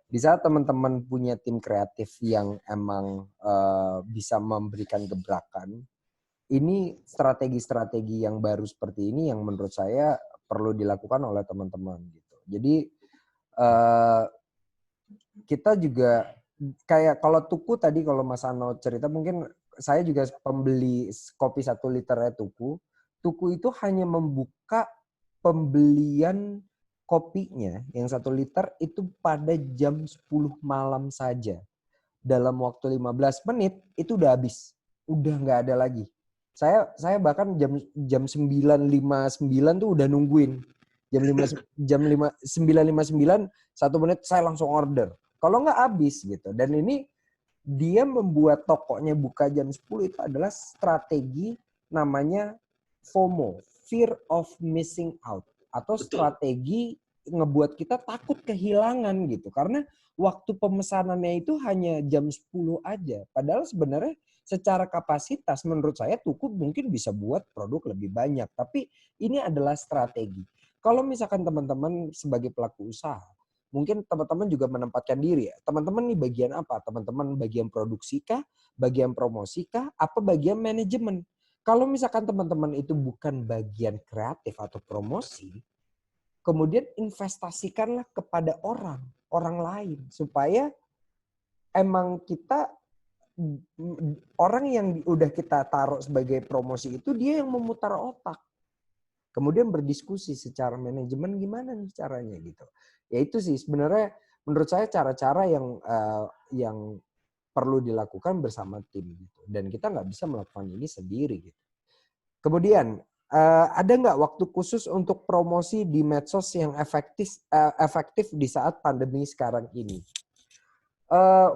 Di saat teman-teman punya tim kreatif yang emang bisa memberikan gebrakan, ini strategi-strategi yang baru seperti ini yang menurut saya perlu dilakukan oleh teman-teman gitu. Jadi kita juga kayak kalau Tuku tadi kalau Mas Ano cerita mungkin saya juga pembeli kopi 1 liternya Tuku. Tuku itu hanya membuka pembelian kopinya yang 1 liter itu pada jam 10 malam saja. Dalam waktu 15 menit itu udah habis. Udah nggak ada lagi. Saya bahkan jam 9.59 tuh udah nungguin. Jam 9.59 1 menit saya langsung order. Kalau nggak habis gitu. Dan ini dia membuat tokonya buka jam 10 itu adalah strategi namanya FOMO, fear of missing out. Atau strategi ngebuat kita takut kehilangan gitu. Karena waktu pemesanannya itu hanya jam 10 aja. Padahal sebenarnya secara kapasitas menurut saya Tuku mungkin bisa buat produk lebih banyak. Tapi ini adalah strategi. Kalau misalkan teman-teman sebagai pelaku usaha, mungkin teman-teman juga menempatkan diri ya. Teman-teman nih bagian apa? Teman-teman bagian produksi kah? Bagian promosi kah? Apa bagian manajemen? Kalau misalkan teman-teman itu bukan bagian kreatif atau promosi, kemudian investasikanlah kepada orang lain. Supaya emang kita, orang yang udah kita taruh sebagai promosi itu dia yang memutar otak. Kemudian berdiskusi secara manajemen gimana nih caranya gitu. Ya itu sih sebenarnya menurut saya cara-cara yang perlu dilakukan bersama tim gitu. Dan kita nggak bisa melakukan ini sendiri gitu. Kemudian ada nggak waktu khusus untuk promosi di medsos yang efektif di saat pandemi sekarang ini?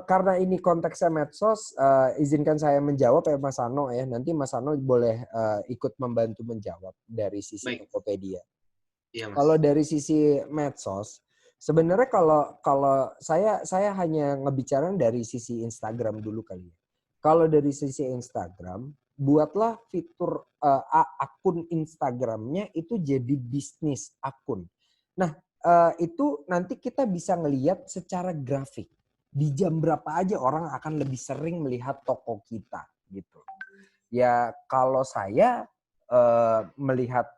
Karena ini konteksnya medsos, izinkan saya menjawab ya Mas Ano ya. Nanti Mas Ano boleh ikut membantu menjawab dari sisi Tokopedia. Iya, Mas. Kalau dari sisi medsos, sebenarnya kalau saya hanya ngebicara dari sisi Instagram dulu kali ya. Kalau dari sisi Instagram, buatlah fitur akun Instagramnya itu jadi bisnis akun. Nah, itu nanti kita bisa ngelihat secara grafik di jam berapa aja orang akan lebih sering melihat toko kita gitu. Ya kalau saya melihat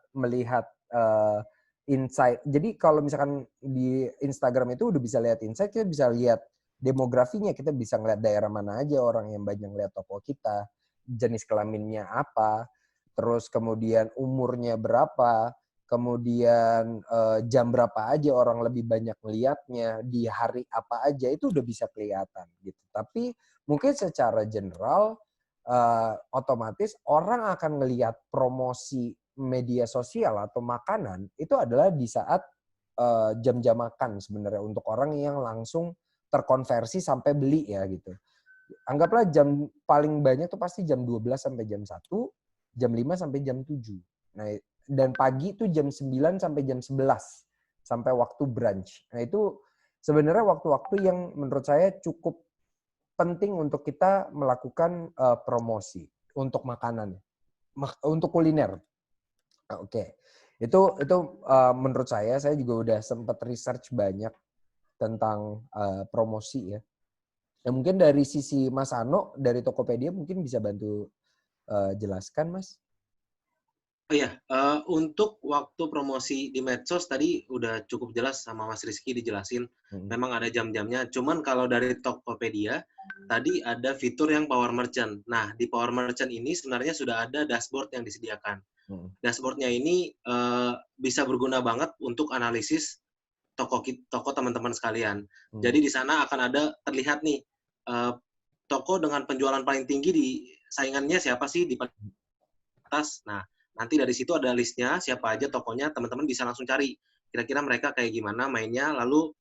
insight. Jadi kalau misalkan di Instagram itu udah bisa lihat insight, kita bisa lihat demografinya, kita bisa ngeliat daerah mana aja orang yang banyak ngeliat toko kita, jenis kelaminnya apa, terus kemudian umurnya berapa, kemudian jam berapa aja orang lebih banyak ngeliatnya, di hari apa aja itu udah bisa kelihatan gitu. Tapi mungkin secara general otomatis orang akan ngelihat promosi media sosial atau makanan itu adalah di saat jam-jam makan sebenarnya untuk orang yang langsung terkonversi sampai beli ya gitu. Anggaplah jam paling banyak tuh pasti jam 12 sampai jam 1, jam 5 sampai jam 7. Nah, dan pagi itu jam 9 sampai jam 11 sampai waktu brunch. Nah, itu sebenarnya waktu-waktu yang menurut saya cukup penting untuk kita melakukan promosi untuk makanan, untuk kuliner. Oke. Itu menurut saya juga udah sempat research banyak tentang promosi ya. Ya mungkin dari sisi Mas Ano dari Tokopedia mungkin bisa bantu jelaskan, Mas. Oh iya, untuk waktu promosi di medsos tadi udah cukup jelas sama Mas Rizky dijelasin. Memang ada jam-jamnya. Cuman kalau dari Tokopedia, tadi ada fitur yang Power Merchant. Nah, di Power Merchant ini sebenarnya sudah ada dashboard yang disediakan. Dashboardnya ini bisa berguna banget untuk analisis toko teman-teman sekalian. Jadi di sana akan ada terlihat nih, toko dengan penjualan paling tinggi di saingannya siapa sih di atas. Nah, nanti dari situ ada listnya, siapa aja tokonya, teman-teman bisa langsung cari. Kira-kira mereka kayak gimana mainnya, lalu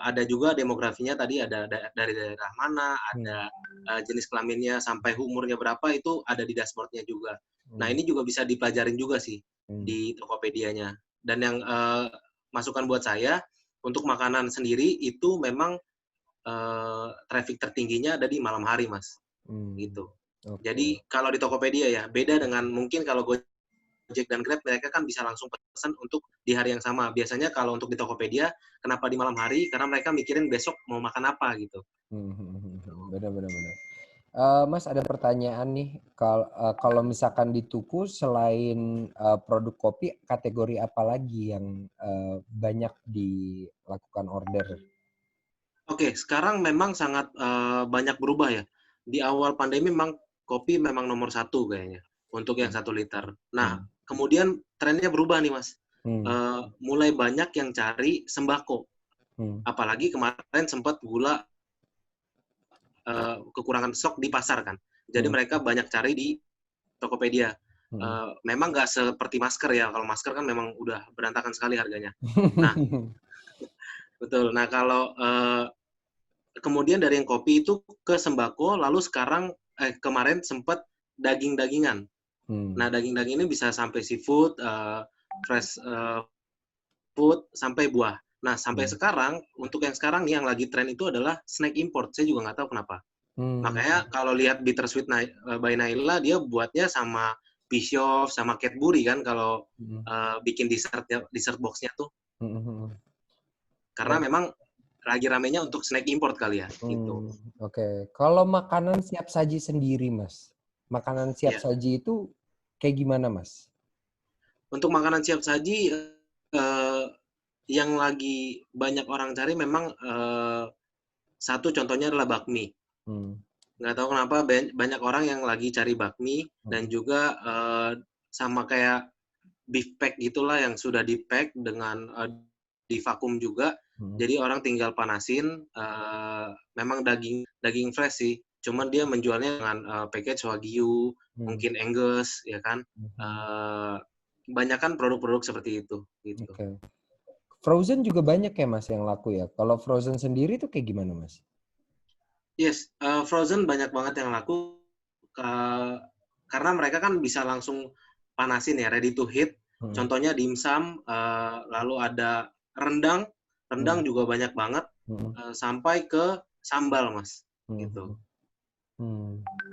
ada juga demografinya tadi, ada dari daerah mana, ada jenis kelaminnya, sampai umurnya berapa, itu ada di dashboard-nya juga. Nah, ini juga bisa dipelajarin juga sih di Tokopedia-nya. Dan yang masukan buat saya, untuk makanan sendiri, itu memang traffic tertingginya ada di malam hari, Mas. Gitu. Okay. Jadi kalau di Tokopedia ya, beda dengan mungkin kalau Gojek dan Grab, mereka kan bisa langsung pesan untuk di hari yang sama. Biasanya kalau untuk di Tokopedia, kenapa di malam hari? Karena mereka mikirin besok mau makan apa gitu. Benar. Mas ada pertanyaan nih, kalau misalkan di Tuku selain produk kopi, kategori apa lagi yang banyak dilakukan order? Oke, sekarang memang sangat banyak berubah ya. Di awal pandemi memang kopi memang nomor 1 kayaknya untuk yang 1 liter. Nah, kemudian trennya berubah nih, Mas. Mulai banyak yang cari sembako. Apalagi kemarin sempat gula kekurangan stok di pasar kan. Jadi mereka banyak cari di Tokopedia. Memang nggak seperti masker ya. Kalau masker kan memang udah berantakan sekali harganya. Nah, betul. Nah, kalau kemudian dari yang kopi itu ke sembako, lalu sekarang kemarin sempat daging-dagingan. Nah, daging-daging ini bisa sampai seafood, fresh food, sampai buah. Nah, sampai sekarang, untuk yang sekarang nih yang lagi tren itu adalah snack import. Saya juga nggak tahu kenapa. Makanya kalau lihat Bittersweet by Naila, dia buatnya sama Bischoff, sama Cadbury kan, kalau bikin dessert box-nya tuh. Karena memang lagi ramenya untuk snack import kali ya. Gitu. Oke. Kalau makanan siap saji sendiri, Mas. Makanan siap saji itu kayak gimana, Mas? Untuk makanan siap saji, yang lagi banyak orang cari memang satu contohnya adalah bakmi. Nggak tahu kenapa banyak orang yang lagi cari bakmi dan juga sama kayak beef pack gitulah yang sudah di-pack dengan di vakum juga. Jadi orang tinggal panasin. Memang daging fresh sih. Cuman dia menjualnya dengan package Wagyu, mungkin Angus, ya kan. Banyakan produk-produk seperti itu. Gitu. Okay. Frozen juga banyak ya Mas yang laku ya. Kalau frozen sendiri tuh kayak gimana Mas? Yes, frozen banyak banget yang laku karena mereka kan bisa langsung panasin ya, ready to heat. Contohnya dimsum, lalu ada rendang juga banyak banget, sampai ke sambal Mas. Gitu.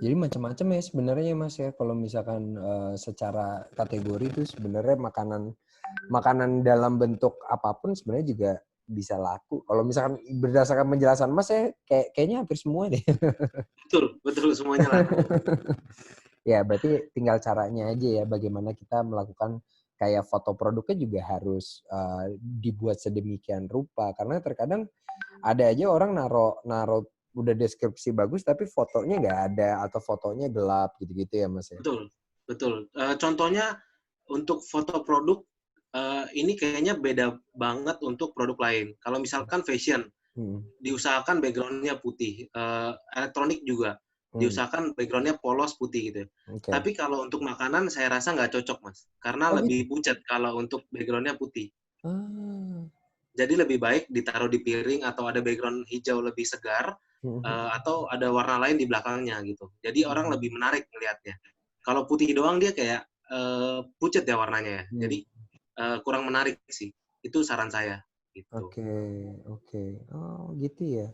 Jadi macam-macam ya sebenarnya Mas ya. Kalau misalkan secara kategori itu sebenarnya makanan makanan dalam bentuk apapun sebenarnya juga bisa laku. Kalau misalkan berdasarkan penjelasan Mas, saya kayaknya hampir semua deh. Betul semuanya laku. Ya, berarti tinggal caranya aja ya, bagaimana kita melakukan kayak foto produknya juga harus dibuat sedemikian rupa. Karena terkadang ada aja orang naro udah deskripsi bagus tapi fotonya nggak ada atau fotonya gelap gitu-gitu ya Mas ya. Betul. Contohnya untuk foto produk ini kayaknya beda banget untuk produk lain. Kalau misalkan fashion, diusahakan background-nya putih. Elektronik juga diusahakan background-nya polos putih gitu. Okay. Tapi kalau untuk makanan saya rasa nggak cocok Mas, karena lebih pucat kalau untuk background-nya putih. Jadi lebih baik ditaruh di piring atau ada background hijau lebih segar atau ada warna lain di belakangnya gitu. Jadi orang lebih menarik melihatnya. Kalau putih doang dia kayak pucat ya warnanya ya. Jadi kurang menarik sih. Itu saran saya. Gitu. Oke. Oh gitu ya.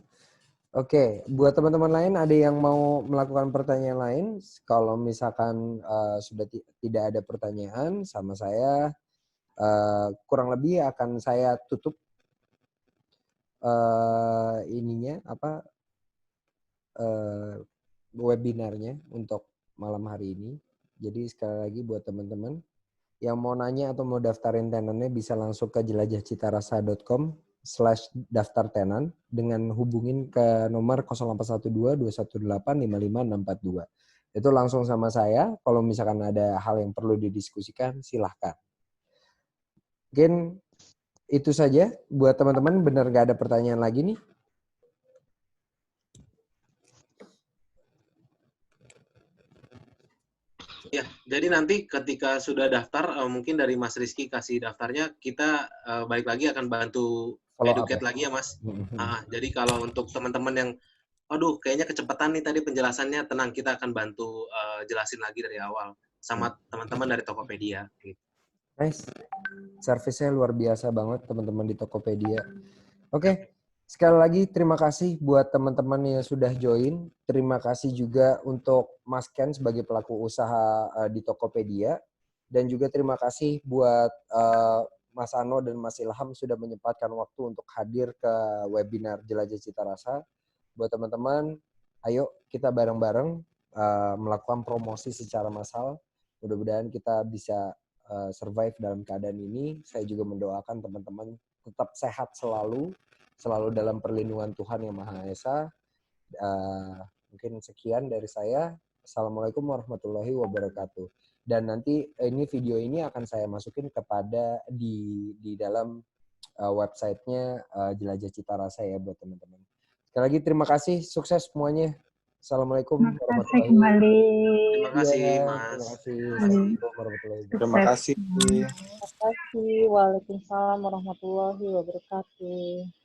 Oke, buat teman-teman lain ada yang mau melakukan pertanyaan lain? Kalau misalkan sudah tidak ada pertanyaan sama saya, kurang lebih akan saya tutup webinarnya untuk malam hari ini. Jadi sekali lagi buat teman-teman yang mau nanya atau mau daftarin tenannya bisa langsung ke jelajahcitarasa.com/daftar tenan dengan hubungin ke nomor 0812-218-55642. Itu langsung sama saya. Kalau misalkan ada hal yang perlu didiskusikan, silahkan. Mungkin itu saja buat teman-teman. Benar nggak ada pertanyaan lagi nih? Ya, jadi nanti ketika sudah daftar, mungkin dari Mas Rizky kasih daftarnya, kita balik lagi akan bantu educate lagi ya Mas. Jadi kalau untuk teman-teman yang, aduh kayaknya kecepatan nih tadi penjelasannya, tenang, kita akan bantu jelasin lagi dari awal sama teman-teman dari Tokopedia. Gitu. Nice, service-nya luar biasa banget teman-teman di Tokopedia. Oke. Sekali lagi terima kasih buat teman-teman yang sudah join. Terima kasih juga untuk Mas Ken sebagai pelaku usaha di Tokopedia. Dan juga terima kasih buat Mas Ano dan Mas Ilham sudah menyempatkan waktu untuk hadir ke webinar Jelajah Cita Rasa. Buat teman-teman, ayo kita bareng-bareng melakukan promosi secara massal. Mudah-mudahan kita bisa survive dalam keadaan ini. Saya juga mendoakan teman-teman tetap sehat selalu dalam perlindungan Tuhan Yang Maha Esa. Mungkin sekian dari saya. Assalamualaikum warahmatullahi wabarakatuh. Dan nanti video ini akan saya masukin kepada di dalam websitenya Jelajah Cita Rasa ya buat teman-teman. Sekali lagi terima kasih, sukses semuanya. Assalamualaikum warahmatullahi wabarakatuh. Terima kasih, Mas. Terima kasih. Assalamualaikum warahmatullahi wabarakatuh. Terima kasih. Terima kasih. Waalaikumsalam warahmatullahi wabarakatuh.